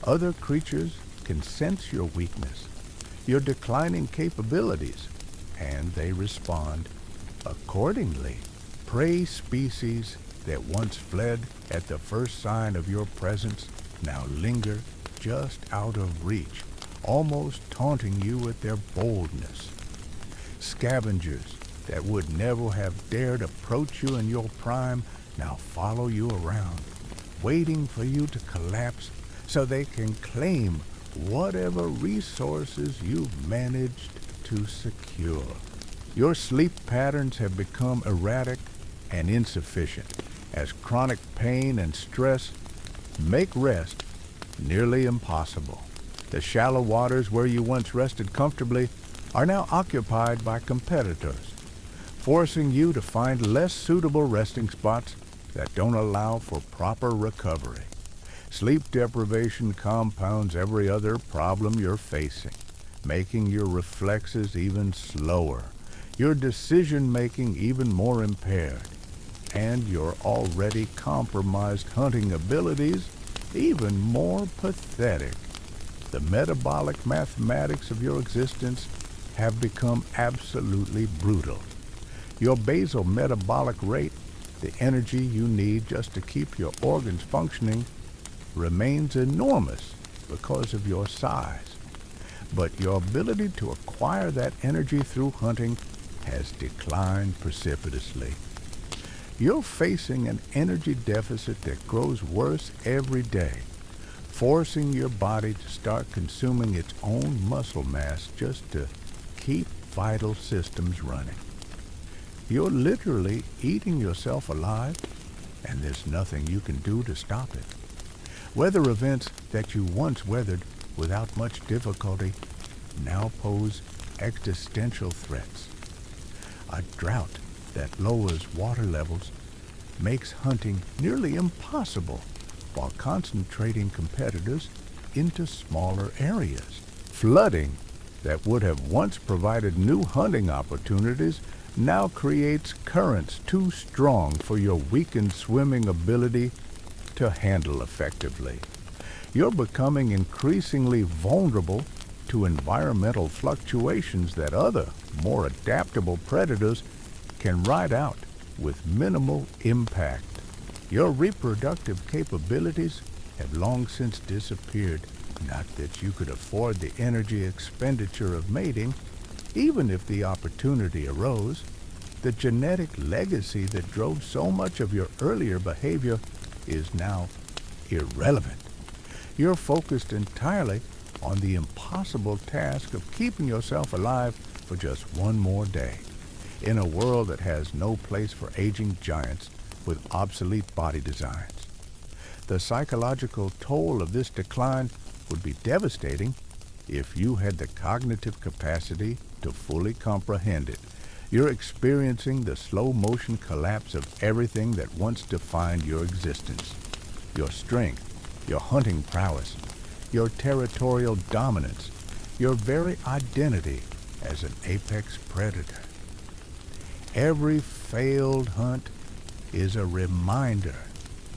Other creatures can sense your weakness, your declining capabilities, and they respond accordingly. Prey species that once fled at the first sign of your presence now linger just out of reach, almost taunting you with their boldness. Scavengers that would never have dared approach you in your prime now follow you around, waiting for you to collapse so they can claim whatever resources you've managed to secure. Your sleep patterns have become erratic and insufficient as chronic pain and stress make rest nearly impossible. The shallow waters where you once rested comfortably are now occupied by competitors, forcing you to find less suitable resting spots that don't allow for proper recovery. Sleep deprivation compounds every other problem you're facing, making your reflexes even slower, your decision-making even more impaired, and your already compromised hunting abilities even more pathetic. The metabolic mathematics of your existence have become absolutely brutal. Your basal metabolic rate, the energy you need just to keep your organs functioning, remains enormous because of your size. But your ability to acquire that energy through hunting has declined precipitously. You're facing an energy deficit that grows worse every day, forcing your body to start consuming its own muscle mass just to keep vital systems running. You're literally eating yourself alive, and there's nothing you can do to stop it. Weather events that you once weathered without much difficulty now pose existential threats. A drought that lowers water levels makes hunting nearly impossible while concentrating competitors into smaller areas. Flooding that would have once provided new hunting opportunities now creates currents too strong for your weakened swimming ability to handle effectively. You're becoming increasingly vulnerable to environmental fluctuations that other, more adaptable predators can ride out with minimal impact. Your reproductive capabilities have long since disappeared. Not that you could afford the energy expenditure of mating, even if the opportunity arose. The genetic legacy that drove so much of your earlier behavior is now irrelevant. You're focused entirely on the impossible task of keeping yourself alive for just one more day, in a world that has no place for aging giants with obsolete body designs. The psychological toll of this decline would be devastating if you had the cognitive capacity to fully comprehend it. You're experiencing the slow-motion collapse of everything that once defined your existence. Your strength, your hunting prowess, your territorial dominance, your very identity as an apex predator. Every failed hunt is a reminder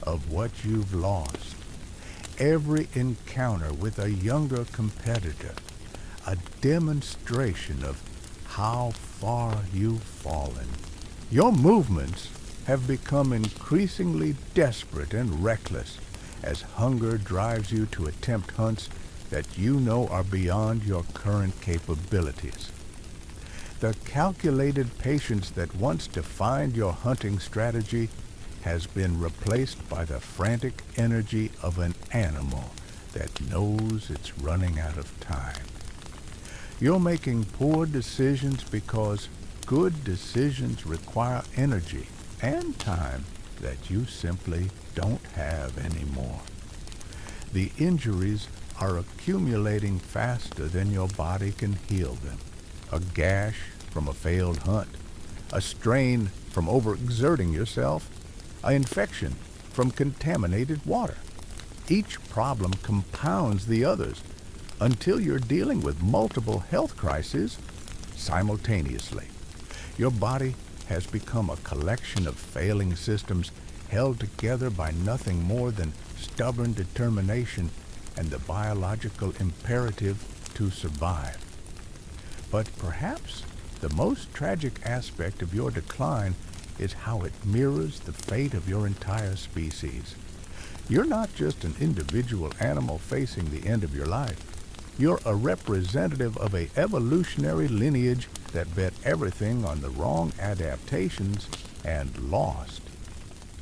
of what you've lost. Every encounter with a younger competitor, a demonstration of how far you've fallen. Your movements have become increasingly desperate and reckless as hunger drives you to attempt hunts that you know are beyond your current capabilities. The calculated patience that once defined your hunting strategy has been replaced by the frantic energy of an animal that knows it's running out of time. You're making poor decisions because good decisions require energy and time that you simply don't have anymore. The injuries are accumulating faster than your body can heal them. A gash from a failed hunt, a strain from overexerting yourself, an infection from contaminated water. Each problem compounds the others until you're dealing with multiple health crises simultaneously. Your body has become a collection of failing systems held together by nothing more than stubborn determination and the biological imperative to survive. But perhaps the most tragic aspect of your decline is how it mirrors the fate of your entire species. You're not just an individual animal facing the end of your life. You're a representative of an evolutionary lineage that bet everything on the wrong adaptations and lost.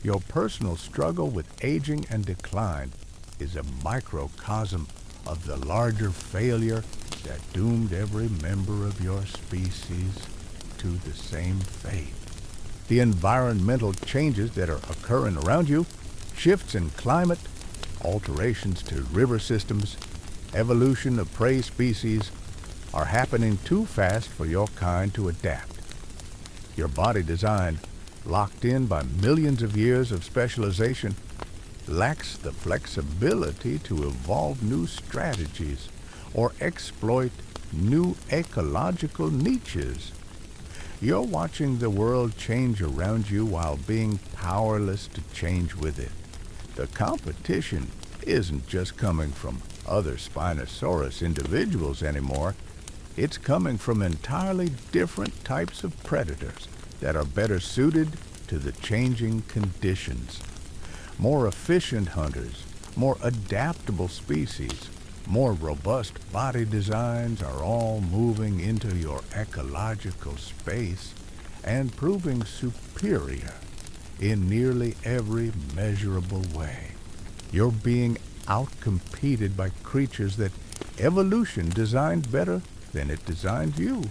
Your personal struggle with aging and decline is a microcosm of the larger failure that doomed every member of your species to the same fate. The environmental changes that are occurring around you, shifts in climate, alterations to river systems, evolution of prey species, are happening too fast for your kind to adapt. Your body design, locked in by millions of years of specialization, lacks the flexibility to evolve new strategies or exploit new ecological niches. You're watching the world change around you while being powerless to change with it. The competition isn't just coming from other Spinosaurus individuals anymore. It's coming from entirely different types of predators that are better suited to the changing conditions. More efficient hunters, more adaptable species, more robust body designs are all moving into your ecological space and proving superior in nearly every measurable way. You're being outcompeted by creatures that evolution designed better than it designed you.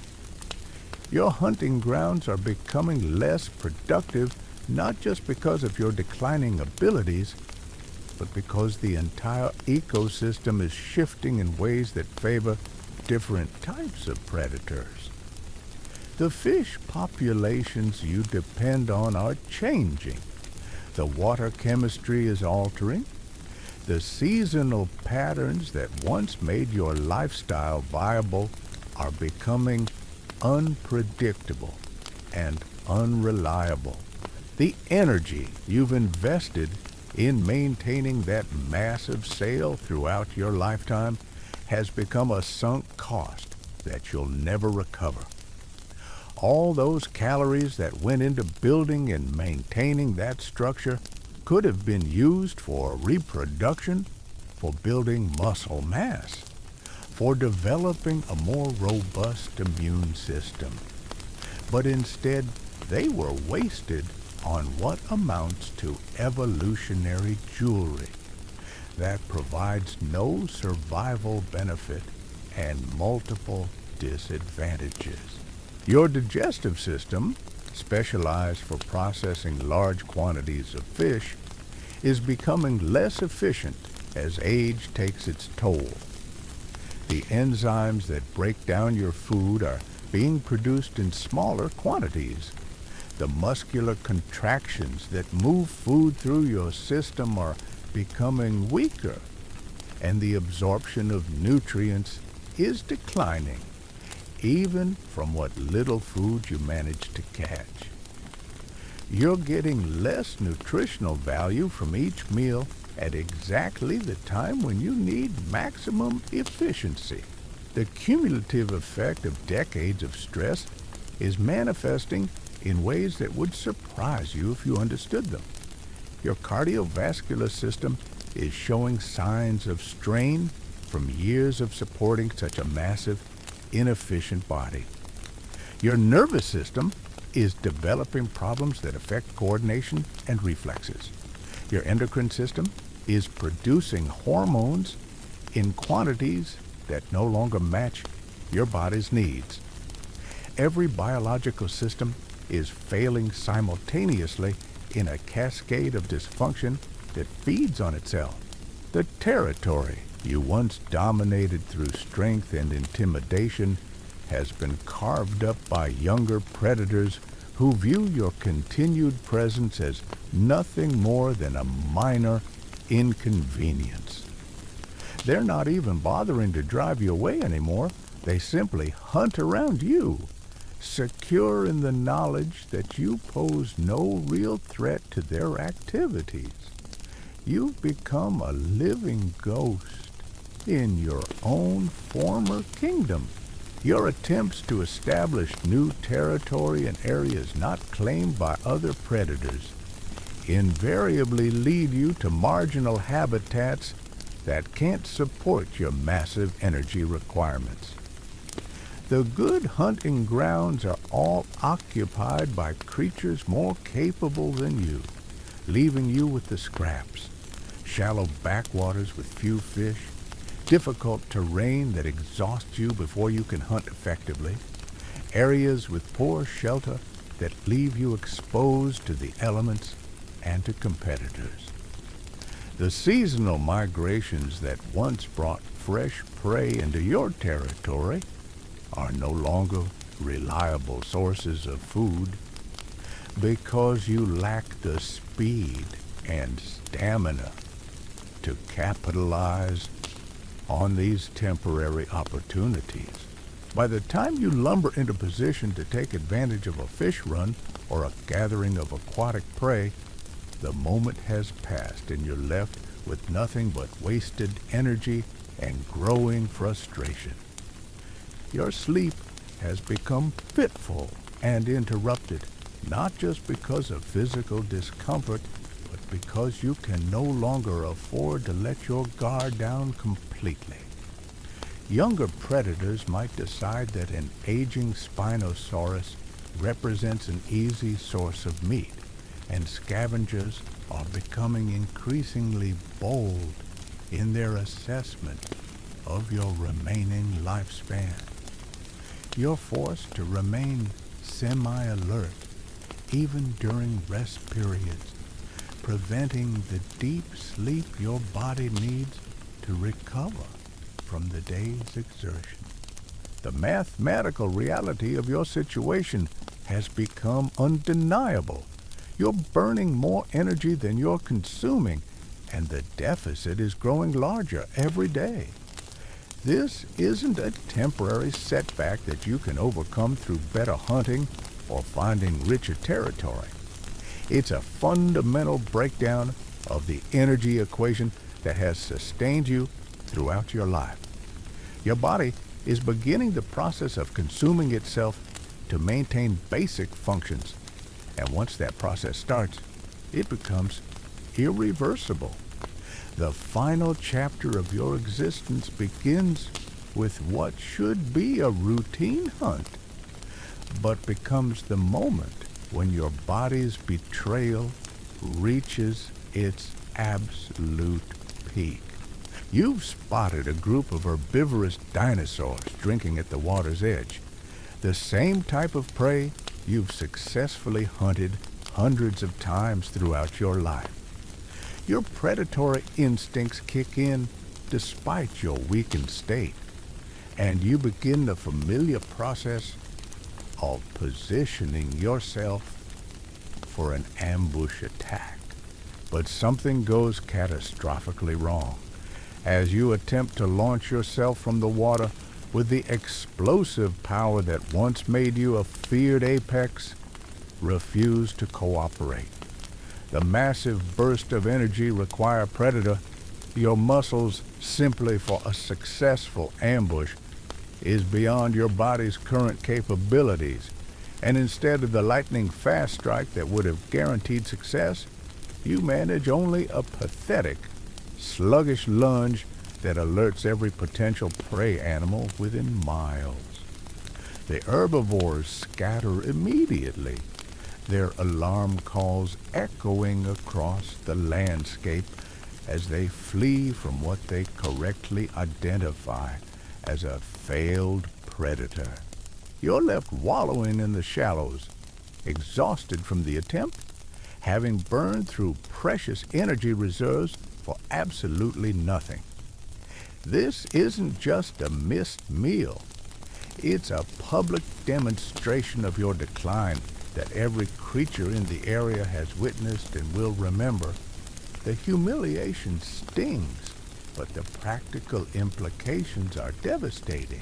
Your hunting grounds are becoming less productive, not just because of your declining abilities, but because the entire ecosystem is shifting in ways that favor different types of predators. The fish populations you depend on are changing. The water chemistry is altering. The seasonal patterns that once made your lifestyle viable are becoming unpredictable and unreliable. The energy you've invested in maintaining that massive sail throughout your lifetime has become a sunk cost that you'll never recover. All those calories that went into building and maintaining that structure could have been used for reproduction, for building muscle mass, for developing a more robust immune system. But instead, they were wasted on what amounts to evolutionary jewelry that provides no survival benefit and multiple disadvantages. Your digestive system, specialized for processing large quantities of fish, is becoming less efficient as age takes its toll. The enzymes that break down your food are being produced in smaller quantities. The muscular contractions that move food through your system are becoming weaker, and the absorption of nutrients is declining, even from what little food you manage to catch. You're getting less nutritional value from each meal at exactly the time when you need maximum efficiency. The cumulative effect of decades of stress is manifesting in ways that would surprise you if you understood them. Your cardiovascular system is showing signs of strain from years of supporting such a massive, inefficient body. Your nervous system is developing problems that affect coordination and reflexes. Your endocrine system is producing hormones in quantities that no longer match your body's needs. Every biological system is failing simultaneously in a cascade of dysfunction that feeds on itself. The territory you once dominated through strength and intimidation has been carved up by younger predators who view your continued presence as nothing more than a minor inconvenience. They're not even bothering to drive you away anymore. They simply hunt around you, secure in the knowledge that you pose no real threat to their activities. You've become a living ghost in your own former kingdom. Your attempts to establish new territory in areas not claimed by other predators invariably lead you to marginal habitats that can't support your massive energy requirements. The good hunting grounds are all occupied by creatures more capable than you, leaving you with the scraps. Shallow backwaters with few fish, difficult terrain that exhausts you before you can hunt effectively, areas with poor shelter that leave you exposed to the elements and to competitors. The seasonal migrations that once brought fresh prey into your territory are no longer reliable sources of food because you lack the speed and stamina to capitalize on these temporary opportunities. By the time you lumber into position to take advantage of a fish run or a gathering of aquatic prey, the moment has passed and you're left with nothing but wasted energy and growing frustration. Your sleep has become fitful and interrupted, not just because of physical discomfort, but because you can no longer afford to let your guard down completely. Younger predators might decide that an aging Spinosaurus represents an easy source of meat, and scavengers are becoming increasingly bold in their assessment of your remaining lifespan. You're forced to remain semi-alert even during rest periods, preventing the deep sleep your body needs to recover from the day's exertion. The mathematical reality of your situation has become undeniable. You're burning more energy than you're consuming, and the deficit is growing larger every day. This isn't a temporary setback that you can overcome through better hunting or finding richer territory. It's a fundamental breakdown of the energy equation that has sustained you throughout your life. Your body is beginning the process of consuming itself to maintain basic functions, and once that process starts, it becomes irreversible. The final chapter of your existence begins with what should be a routine hunt, but becomes the moment when your body's betrayal reaches its absolute peak. You've spotted a group of herbivorous dinosaurs drinking at the water's edge, the same type of prey you've successfully hunted hundreds of times throughout your life. Your predatory instincts kick in despite your weakened state, and you begin the familiar process of positioning yourself for an ambush attack. But something goes catastrophically wrong as you attempt to launch yourself from the water with the explosive power that once made you a feared apex. Refuse to cooperate. The massive burst of energy require predator, your muscles simply for a successful ambush, is beyond your body's current capabilities, and instead of the lightning-fast strike that would have guaranteed success, you manage only a pathetic, sluggish lunge that alerts every potential prey animal within miles. The herbivores scatter immediately, their alarm calls echoing across the landscape as they flee from what they correctly identify as a failed predator. You're left wallowing in the shallows, exhausted from the attempt, having burned through precious energy reserves for absolutely nothing. This isn't just a missed meal. It's a public demonstration of your decline that every creature in the area has witnessed and will remember. The humiliation stings, but the practical implications are devastating.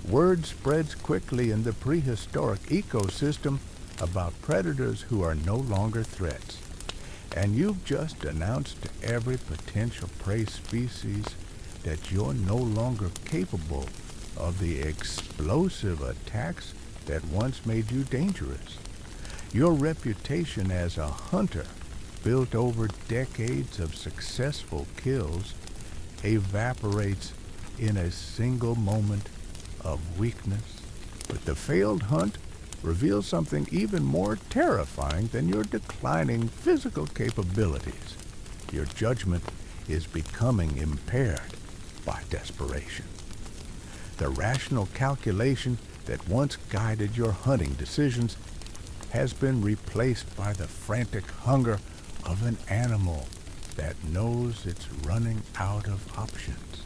Word spreads quickly in the prehistoric ecosystem about predators who are no longer threats. And you've just announced to every potential prey species that you're no longer capable of the explosive attacks that once made you dangerous. Your reputation as a hunter, built over decades of successful kills, evaporates in a single moment of weakness. But the failed hunt reveals something even more terrifying than your declining physical capabilities. Your judgment is becoming impaired by desperation. The rational calculation that once guided your hunting decisions has been replaced by the frantic hunger of an animal that knows it's running out of options.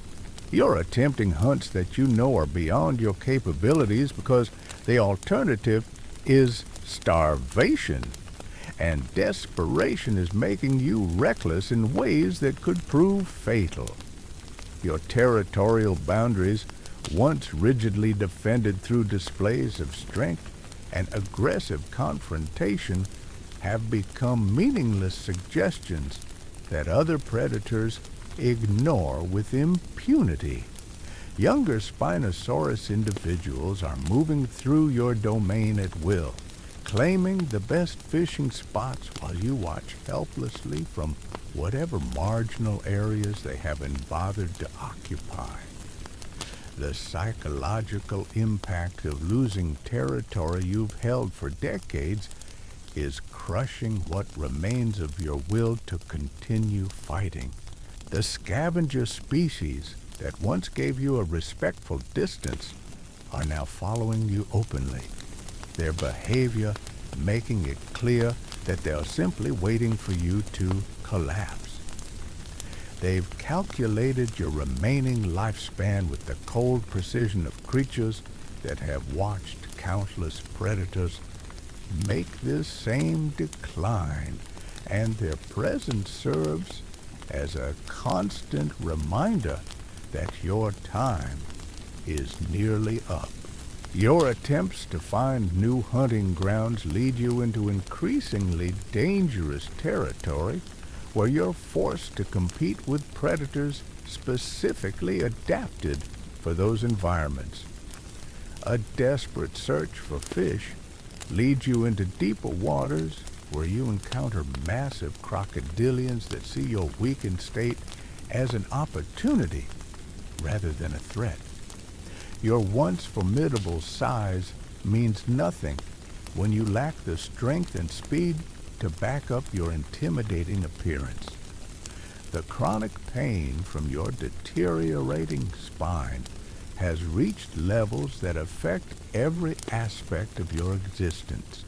You're attempting hunts that you know are beyond your capabilities because the alternative is starvation, and desperation is making you reckless in ways that could prove fatal. Your territorial boundaries, once rigidly defended through displays of strength and aggressive confrontation, have become meaningless suggestions that other predators ignore with impunity. Younger Spinosaurus individuals are moving through your domain at will, claiming the best fishing spots while you watch helplessly from whatever marginal areas they haven't bothered to occupy. The psychological impact of losing territory you've held for decades is crushing what remains of your will to continue fighting. The scavenger species that once gave you a respectful distance are now following you openly, their behavior making it clear that they're simply waiting for you to collapse. They've calculated your remaining lifespan with the cold precision of creatures that have watched countless predators make this same decline, and their presence serves as a constant reminder that your time is nearly up. Your attempts to find new hunting grounds lead you into increasingly dangerous territory where you're forced to compete with predators specifically adapted for those environments. A desperate search for fish leads you into deeper waters where you encounter massive crocodilians that see your weakened state as an opportunity rather than a threat. Your once formidable size means nothing when you lack the strength and speed to back up your intimidating appearance. The chronic pain from your deteriorating spine has reached levels that affect every aspect of your existence.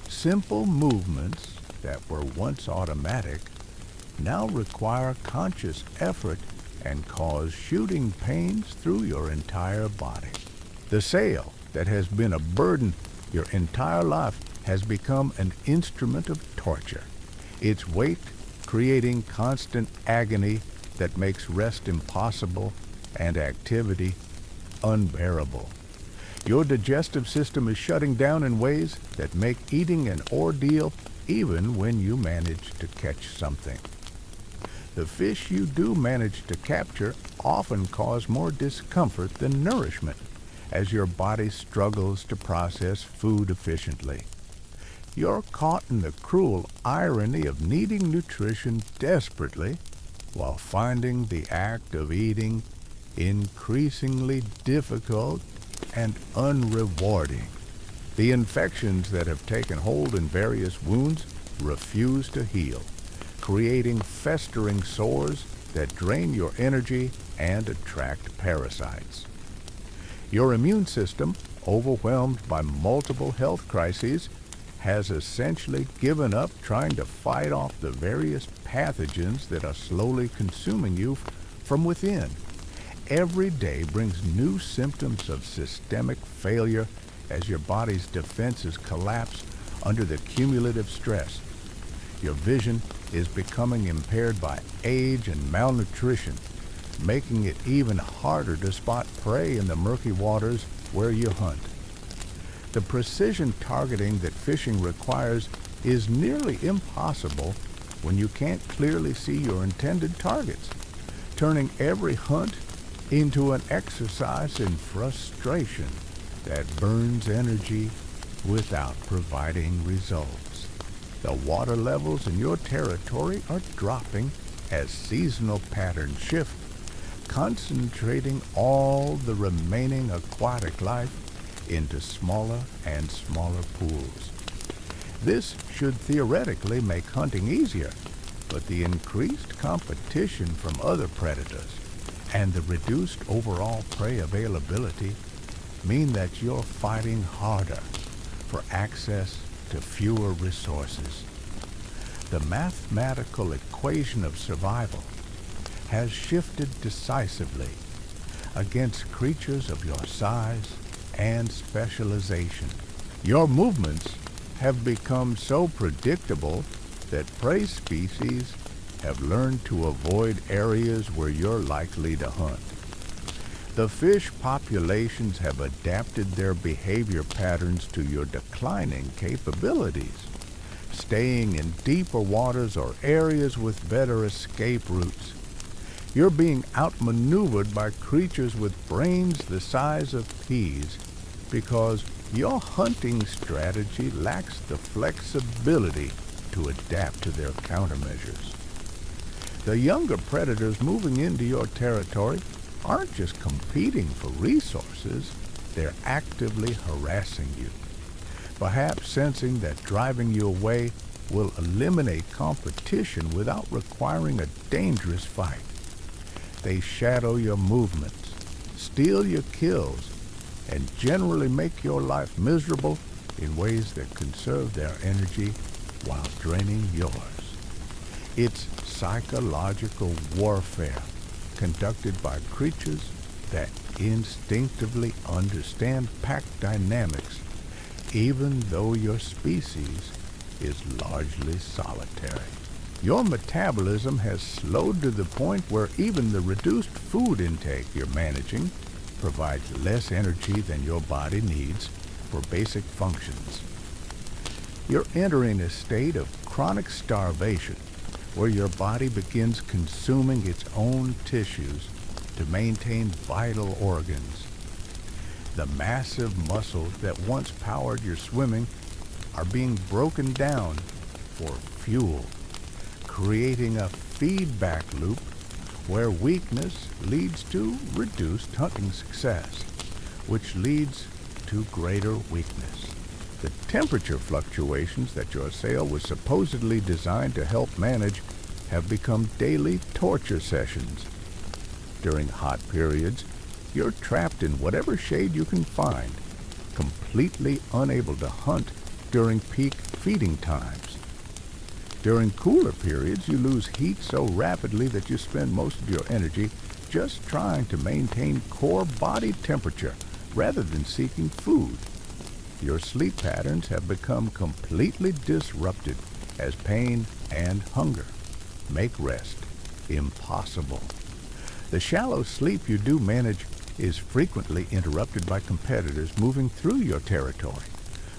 Simple movements that were once automatic now require conscious effort and cause shooting pains through your entire body. The sail that has been a burden your entire life has become an instrument of torture, its weight creating constant agony that makes rest impossible and activity unbearable. Your digestive system is shutting down in ways that make eating an ordeal even when you manage to catch something. The fish you do manage to capture often cause more discomfort than nourishment as your body struggles to process food efficiently. You're caught in the cruel irony of needing nutrition desperately while finding the act of eating increasingly difficult and unrewarding. The infections that have taken hold in various wounds refuse to heal, creating festering sores that drain your energy and attract parasites. Your immune system, overwhelmed by multiple health crises, has essentially given up trying to fight off the various pathogens that are slowly consuming you from within. Every day brings new symptoms of systemic failure as your body's defenses collapse under the cumulative stress. Your vision is becoming impaired by age and malnutrition, making it even harder to spot prey in the murky waters where you hunt. The precision targeting that fishing requires is nearly impossible when you can't clearly see your intended targets, turning every hunt into an exercise in frustration that burns energy without providing results. The water levels in your territory are dropping as seasonal patterns shift, concentrating all the remaining aquatic life into smaller and smaller pools. This should theoretically make hunting easier, but the increased competition from other predators and the reduced overall prey availability mean that you're fighting harder for access to fewer resources. The mathematical equation of survival has shifted decisively against creatures of your size and specialization. Your movements have become so predictable that prey species have learned to avoid areas where you're likely to hunt. The fish populations have adapted their behavior patterns to your declining capabilities, staying in deeper waters or areas with better escape routes. You're being outmaneuvered by creatures with brains the size of peas because your hunting strategy lacks the flexibility to adapt to their countermeasures. The younger predators moving into your territory aren't just competing for resources, they're actively harassing you. perhaps sensing that driving you away will eliminate competition without requiring a dangerous fight. They shadow your movements, steal your kills, and generally make your life miserable in ways that conserve their energy while draining yours. It's psychological warfare conducted by creatures that instinctively understand pack dynamics, even though your species is largely solitary. Your metabolism has slowed to the point where even the reduced food intake you're managing provides less energy than your body needs for basic functions. You're entering a state of chronic starvation where your body begins consuming its own tissues to maintain vital organs. The massive muscles that once powered your swimming are being broken down for fuel, creating a feedback loop where weakness leads to reduced hunting success, which leads to greater weakness. The temperature fluctuations that your sail was supposedly designed to help manage have become daily torture sessions. During hot periods, you're trapped in whatever shade you can find, completely unable to hunt during peak feeding times. During cooler periods, you lose heat so rapidly that you spend most of your energy just trying to maintain core body temperature rather than seeking food. Your sleep patterns have become completely disrupted as pain and hunger make rest impossible. The shallow sleep you do manage is frequently interrupted by competitors moving through your territory,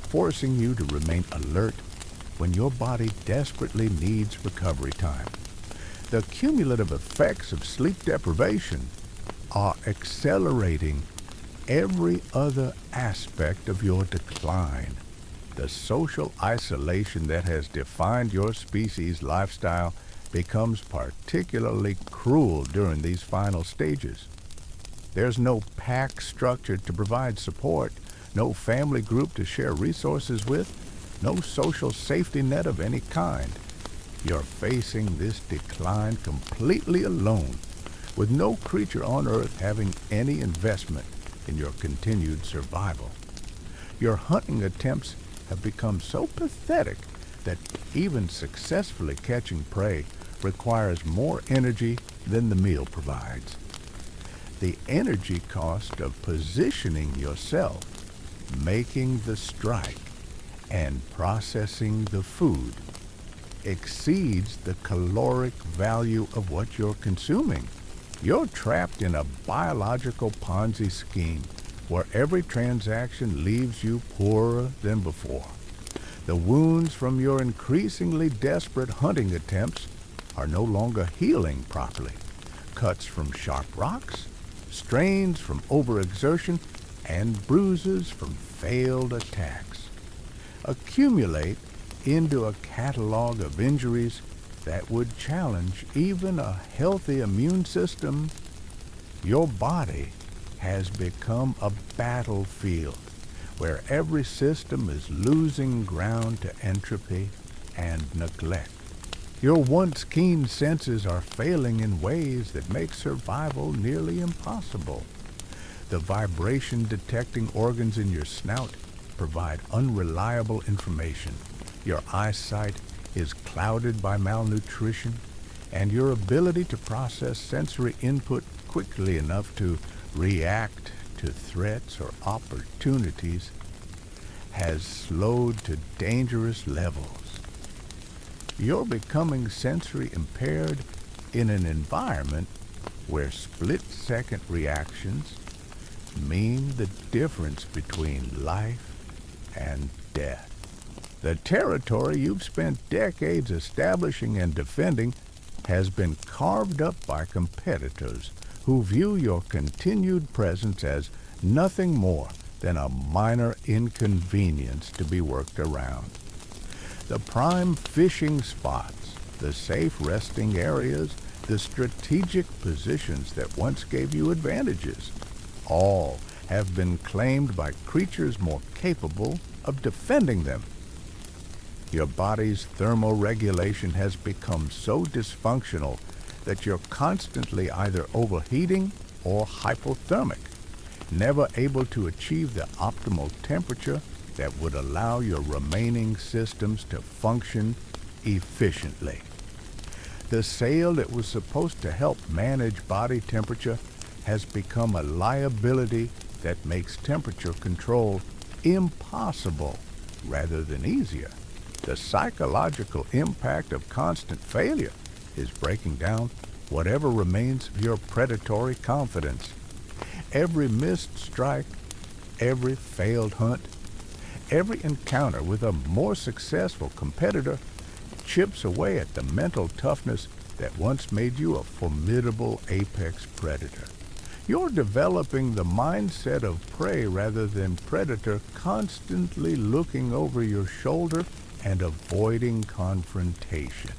forcing you to remain alert when your body desperately needs recovery time. The cumulative effects of sleep deprivation are accelerating every other aspect of your decline. The social isolation that has defined your species' lifestyle becomes particularly cruel during these final stages. There's no pack structure to provide support, no family group to share resources with, no social safety net of any kind. You're facing this decline completely alone, with no creature on Earth having any investment in your continued survival. Your hunting attempts have become so pathetic that even successfully catching prey requires more energy than the meal provides. The energy cost of positioning yourself, making the strike, and processing the food exceeds the caloric value of what you're consuming. You're trapped in a biological Ponzi scheme where every transaction leaves you poorer than before. The wounds from your increasingly desperate hunting attempts are no longer healing properly. Cuts from sharp rocks, strains from overexertion, and bruises from failed attacks accumulate into a catalog of injuries that would challenge even a healthy immune system. Your body has become a battlefield where every system is losing ground to entropy and neglect. Your once keen senses are failing in ways that make survival nearly impossible. The vibration-detecting organs in your snout provide unreliable information. Your eyesight is clouded by malnutrition, and your ability to process sensory input quickly enough to react to threats or opportunities has slowed to dangerous levels. You're becoming sensory impaired in an environment where split-second reactions mean the difference between life and death. The territory you've spent decades establishing and defending has been carved up by competitors who view your continued presence as nothing more than a minor inconvenience to be worked around. The prime fishing spots, the safe resting areas, the strategic positions that once gave you advantages, all have been claimed by creatures more capable of defending them. Your body's thermoregulation has become so dysfunctional that you're constantly either overheating or hypothermic, never able to achieve the optimal temperature that would allow your remaining systems to function efficiently. The sail that was supposed to help manage body temperature has become a liability that makes temperature control impossible rather than easier. The psychological impact of constant failure is breaking down whatever remains of your predatory confidence. Every missed strike, every failed hunt, every encounter with a more successful competitor chips away at the mental toughness that once made you a formidable apex predator. You're developing the mindset of prey rather than predator, constantly looking over your shoulder and avoiding confrontation.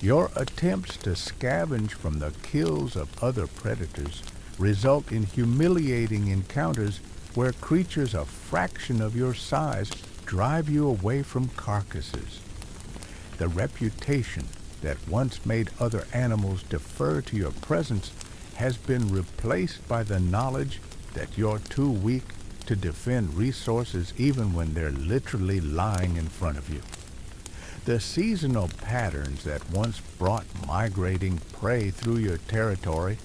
Your attempts to scavenge from the kills of other predators result in humiliating encounters where creatures a fraction of your size drive you away from carcasses. The reputation that once made other animals defer to your presence has been replaced by the knowledge that you're too weak to defend resources even when they're literally lying in front of you. The seasonal patterns that once brought migrating prey through your territory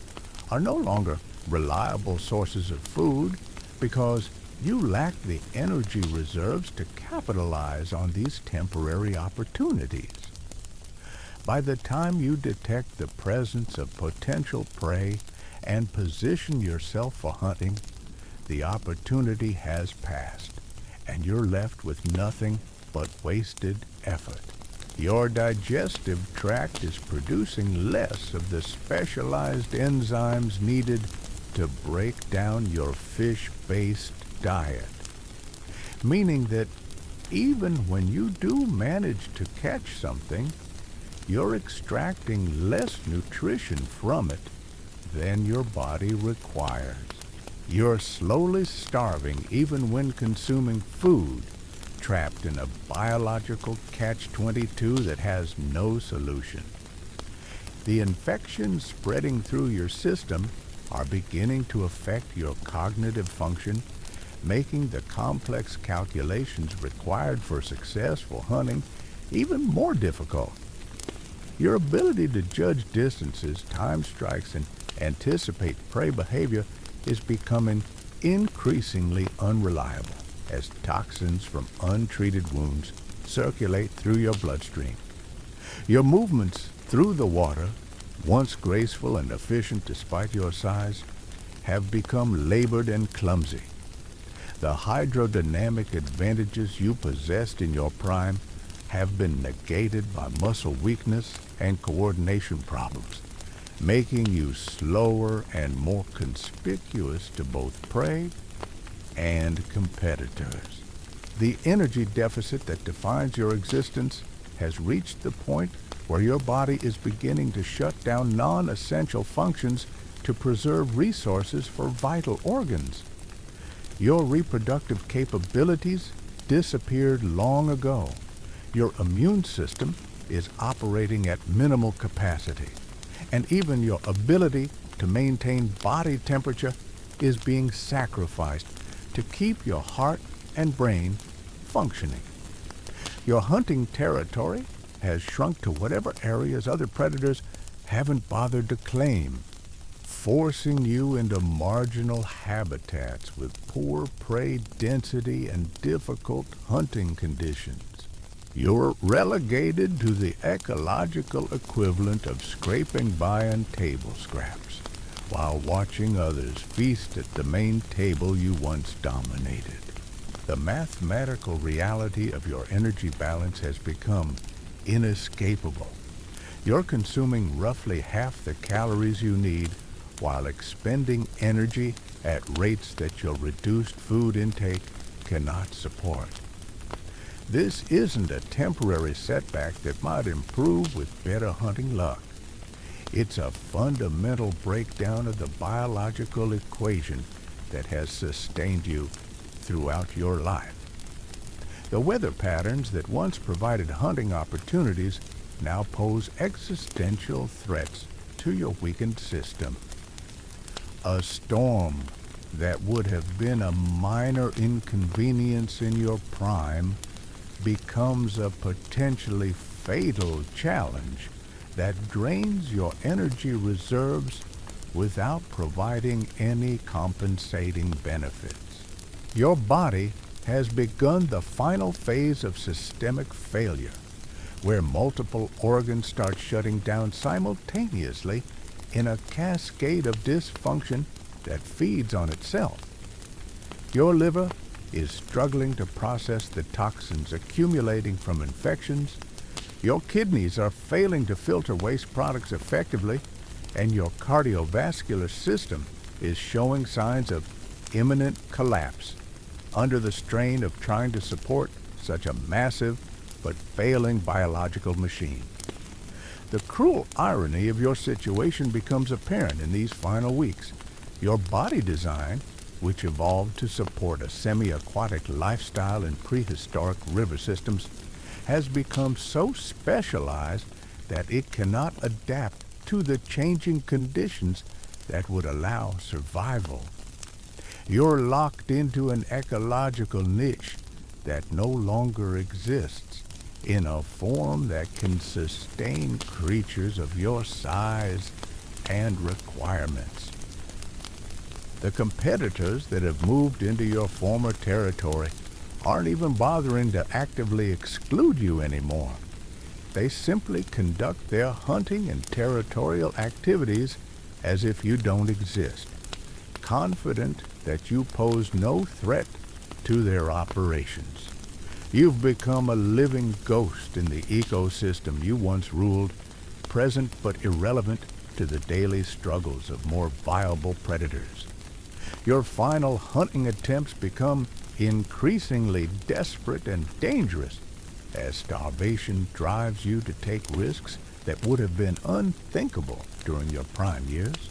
are no longer reliable sources of food because you lack the energy reserves to capitalize on these temporary opportunities. By the time you detect the presence of potential prey and position yourself for hunting, the opportunity has passed, and you're left with nothing but wasted effort. Your digestive tract is producing less of the specialized enzymes needed to break down your fish-based diet, meaning that even when you do manage to catch something, you're extracting less nutrition from it than your body requires. You're slowly starving even when consuming food, trapped in a biological catch-22 that has no solution. The infections spreading through your system are beginning to affect your cognitive function, making the complex calculations required for successful hunting even more difficult. Your ability to judge distances, time strikes, and anticipate prey behavior is becoming increasingly unreliable as toxins from untreated wounds circulate through your bloodstream. Your movements through the water, once graceful and efficient despite your size, have become labored and clumsy. The hydrodynamic advantages you possessed in your prime have been negated by muscle weakness and coordination problems, making you slower and more conspicuous to both prey and competitors. The energy deficit that defines your existence has reached the point where your body is beginning to shut down non-essential functions to preserve resources for vital organs. Your reproductive capabilities disappeared long ago. Your immune system is operating at minimal capacity, and even your ability to maintain body temperature is being sacrificed to keep your heart and brain functioning. Your hunting territory has shrunk to whatever areas other predators haven't bothered to claim, forcing you into marginal habitats with poor prey density and difficult hunting conditions. You're relegated to the ecological equivalent of scraping by on table scraps, while watching others feast at the main table you once dominated. The mathematical reality of your energy balance has become inescapable. You're consuming roughly half the calories you need while expending energy at rates that your reduced food intake cannot support. This isn't a temporary setback that might improve with better hunting luck. It's a fundamental breakdown of the biological equation that has sustained you throughout your life. The weather patterns that once provided hunting opportunities now pose existential threats to your weakened system. A storm that would have been a minor inconvenience in your prime becomes a potentially fatal challenge that drains your energy reserves without providing any compensating benefits. Your body has begun the final phase of systemic failure, where multiple organs start shutting down simultaneously in a cascade of dysfunction that feeds on itself. Your liver is struggling to process the toxins accumulating from infections, your kidneys are failing to filter waste products effectively, and your cardiovascular system is showing signs of imminent collapse under the strain of trying to support such a massive but failing biological machine. The cruel irony of your situation becomes apparent in these final weeks. Your body design, which evolved to support a semi-aquatic lifestyle in prehistoric river systems, has become so specialized that it cannot adapt to the changing conditions that would allow survival. You're locked into an ecological niche that no longer exists in a form that can sustain creatures of your size and requirements. The competitors that have moved into your former territory aren't even bothering to actively exclude you anymore. They simply conduct their hunting and territorial activities as if you don't exist, confident that you pose no threat to their operations. You've become a living ghost in the ecosystem you once ruled, present but irrelevant to the daily struggles of more viable predators. Your final hunting attempts become increasingly desperate and dangerous as starvation drives you to take risks that would have been unthinkable during your prime years.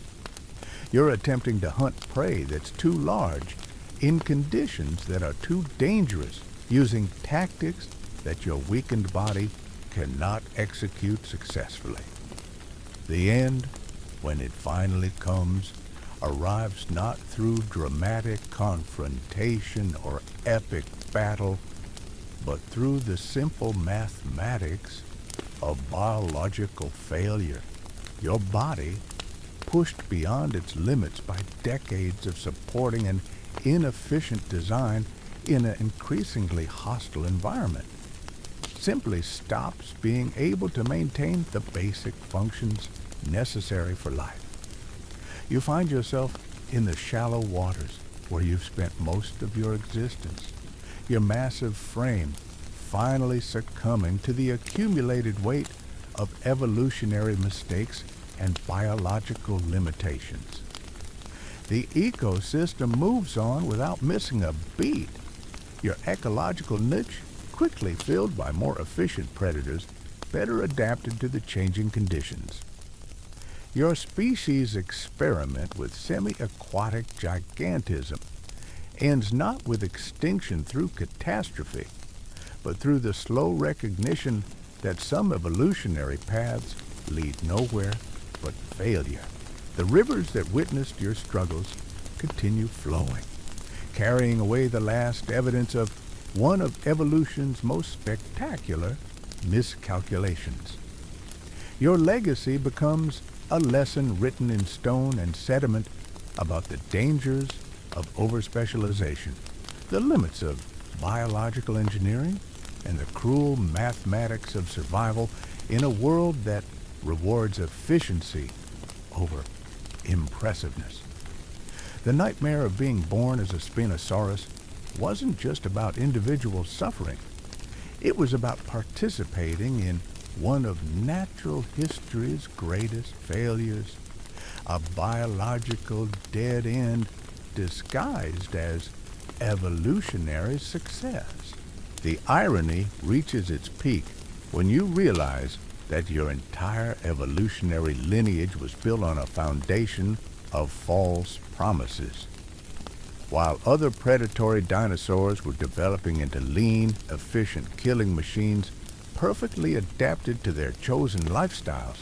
You're attempting to hunt prey that's too large in conditions that are too dangerous, using tactics that your weakened body cannot execute successfully. The end, when it finally comes, arrives not through dramatic confrontation or epic battle, but through the simple mathematics of biological failure. Your body, pushed beyond its limits by decades of supporting an inefficient design in an increasingly hostile environment, simply stops being able to maintain the basic functions necessary for life. You find yourself in the shallow waters where you've spent most of your existence, your massive frame finally succumbing to the accumulated weight of evolutionary mistakes and biological limitations. The ecosystem moves on without missing a beat, your ecological niche quickly filled by more efficient predators better adapted to the changing conditions. Your species' experiment with semi-aquatic gigantism ends not with extinction through catastrophe, but through the slow recognition that some evolutionary paths lead nowhere but failure. The rivers that witnessed your struggles continue flowing, carrying away the last evidence of one of evolution's most spectacular miscalculations. Your legacy becomes a lesson written in stone and sediment about the dangers of overspecialization, the limits of biological engineering, and the cruel mathematics of survival in a world that rewards efficiency over impressiveness. The nightmare of being born as a Spinosaurus wasn't just about individual suffering. It was about participating in one of natural history's greatest failures, a biological dead end disguised as evolutionary success. The irony reaches its peak when you realize that your entire evolutionary lineage was built on a foundation of false promises. While other predatory dinosaurs were developing into lean, efficient killing machines perfectly adapted to their chosen lifestyles,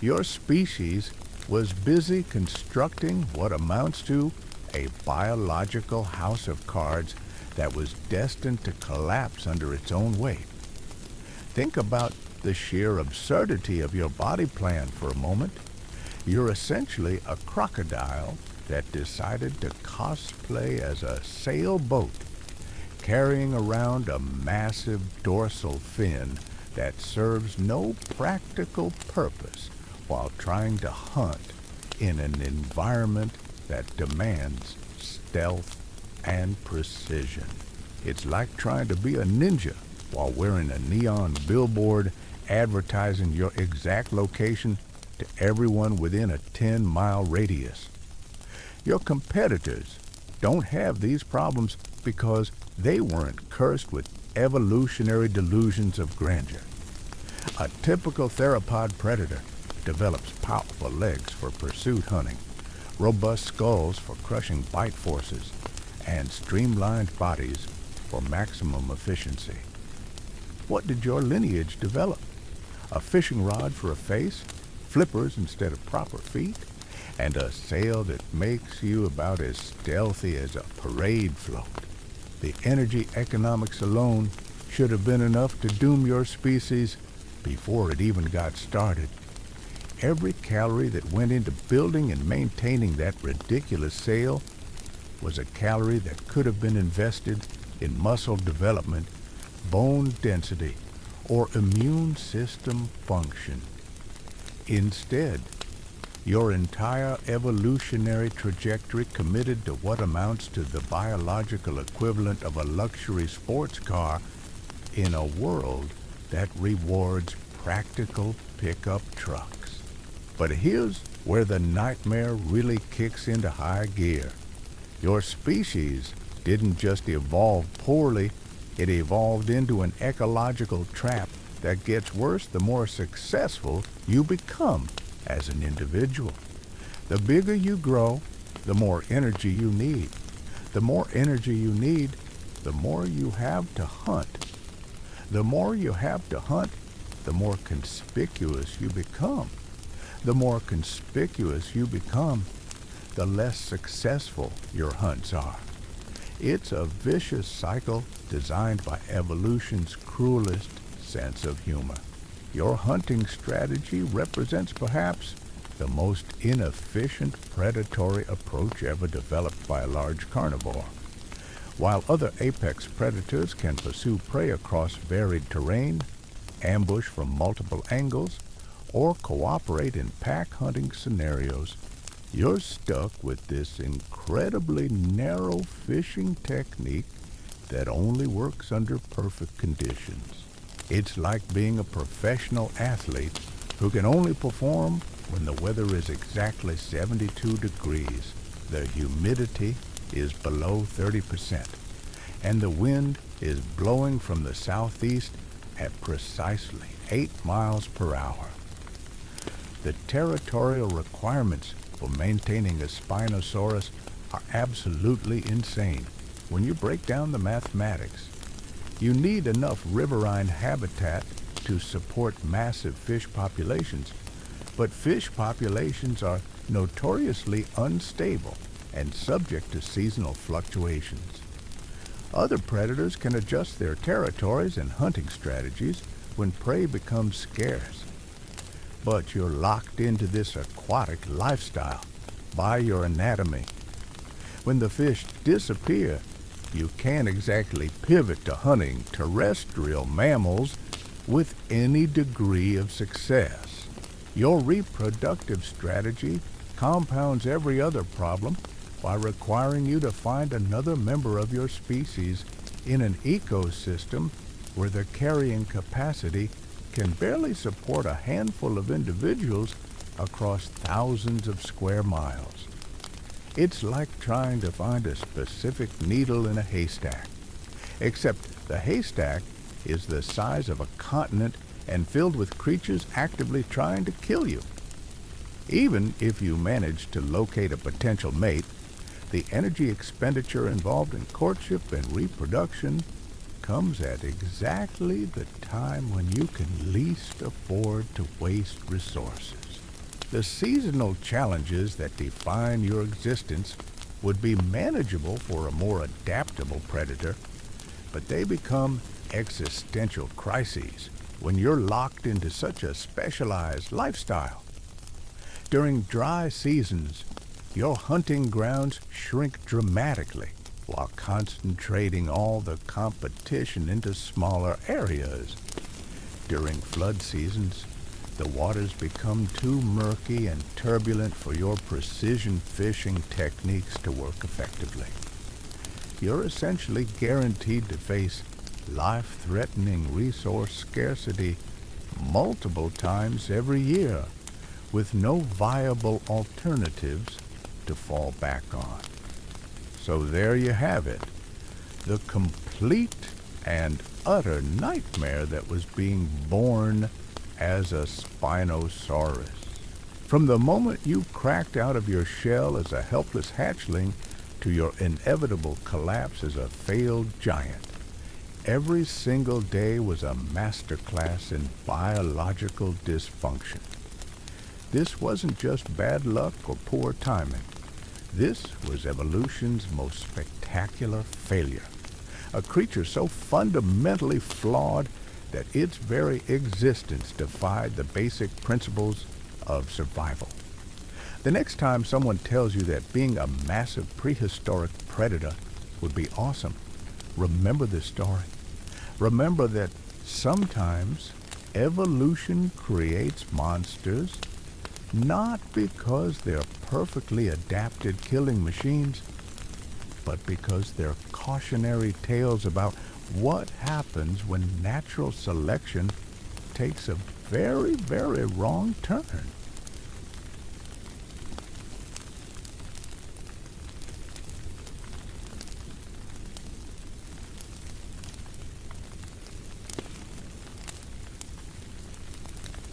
your species was busy constructing what amounts to a biological house of cards that was destined to collapse under its own weight. Think about the sheer absurdity of your body plan for a moment. You're essentially a crocodile that decided to cosplay as a sailboat, carrying around a massive dorsal fin that serves no practical purpose while trying to hunt in an environment that demands stealth and precision. It's like trying to be a ninja while wearing a neon billboard advertising your exact location to everyone within a 10-mile radius. Your competitors don't have these problems because they weren't cursed with evolutionary delusions of grandeur. A typical theropod predator develops powerful legs for pursuit hunting, robust skulls for crushing bite forces, and streamlined bodies for maximum efficiency. What did your lineage develop? A fishing rod for a face, flippers instead of proper feet, and a sail that makes you about as stealthy as a parade float. The energy economics alone should have been enough to doom your species before it even got started. Every calorie that went into building and maintaining that ridiculous sail was a calorie that could have been invested in muscle development, bone density, or immune system function. Instead, your entire evolutionary trajectory committed to what amounts to the biological equivalent of a luxury sports car in a world that rewards practical pickup trucks. But here's where the nightmare really kicks into high gear. Your species didn't just evolve poorly, it evolved into an ecological trap that gets worse the more successful you become as an individual. The bigger you grow, the more energy you need. The more energy you need, the more you have to hunt. The more you have to hunt, the more conspicuous you become. The more conspicuous you become, the less successful your hunts are. It's a vicious cycle designed by evolution's cruelest sense of humor. Your hunting strategy represents perhaps the most inefficient predatory approach ever developed by a large carnivore. While other apex predators can pursue prey across varied terrain, ambush from multiple angles, or cooperate in pack hunting scenarios, you're stuck with this incredibly narrow fishing technique that only works under perfect conditions. It's like being a professional athlete who can only perform when the weather is exactly 72 degrees, the humidity is below 30%, and the wind is blowing from the southeast at precisely 8 miles per hour. The territorial requirements for maintaining a Spinosaurus are absolutely insane. When you break down the mathematics, you need enough riverine habitat to support massive fish populations, but fish populations are notoriously unstable and subject to seasonal fluctuations. Other predators can adjust their territories and hunting strategies when prey becomes scarce. But you're locked into this aquatic lifestyle by your anatomy. When the fish disappear, you can't exactly pivot to hunting terrestrial mammals with any degree of success. Your reproductive strategy compounds every other problem by requiring you to find another member of your species in an ecosystem where the carrying capacity can barely support a handful of individuals across thousands of square miles. It's like trying to find a specific needle in a haystack, except the haystack is the size of a continent and filled with creatures actively trying to kill you. Even if you manage to locate a potential mate, The energy expenditure involved in courtship and reproduction comes at exactly the time when you can least afford to waste resources. The seasonal challenges that define your existence would be manageable for a more adaptable predator, but they become existential crises when you're locked into such a specialized lifestyle. During dry seasons, your hunting grounds shrink dramatically while concentrating all the competition into smaller areas. During flood seasons, the waters become too murky and turbulent for your precision fishing techniques to work effectively. You're essentially guaranteed to face life-threatening resource scarcity multiple times every year, with no viable alternatives to fall back on. So there you have it, the complete and utter nightmare that was being born as a Spinosaurus. From the moment you cracked out of your shell as a helpless hatchling to your inevitable collapse as a failed giant, every single day was a masterclass in biological dysfunction. This wasn't just bad luck or poor timing. This was evolution's most spectacular failure. A creature so fundamentally flawed that its very existence defied the basic principles of survival. The next time someone tells you that being a massive prehistoric predator would be awesome, remember this story. Remember that sometimes evolution creates monsters not because they're perfectly adapted killing machines, but because they're cautionary tales about what happens when natural selection takes a very, very wrong turn.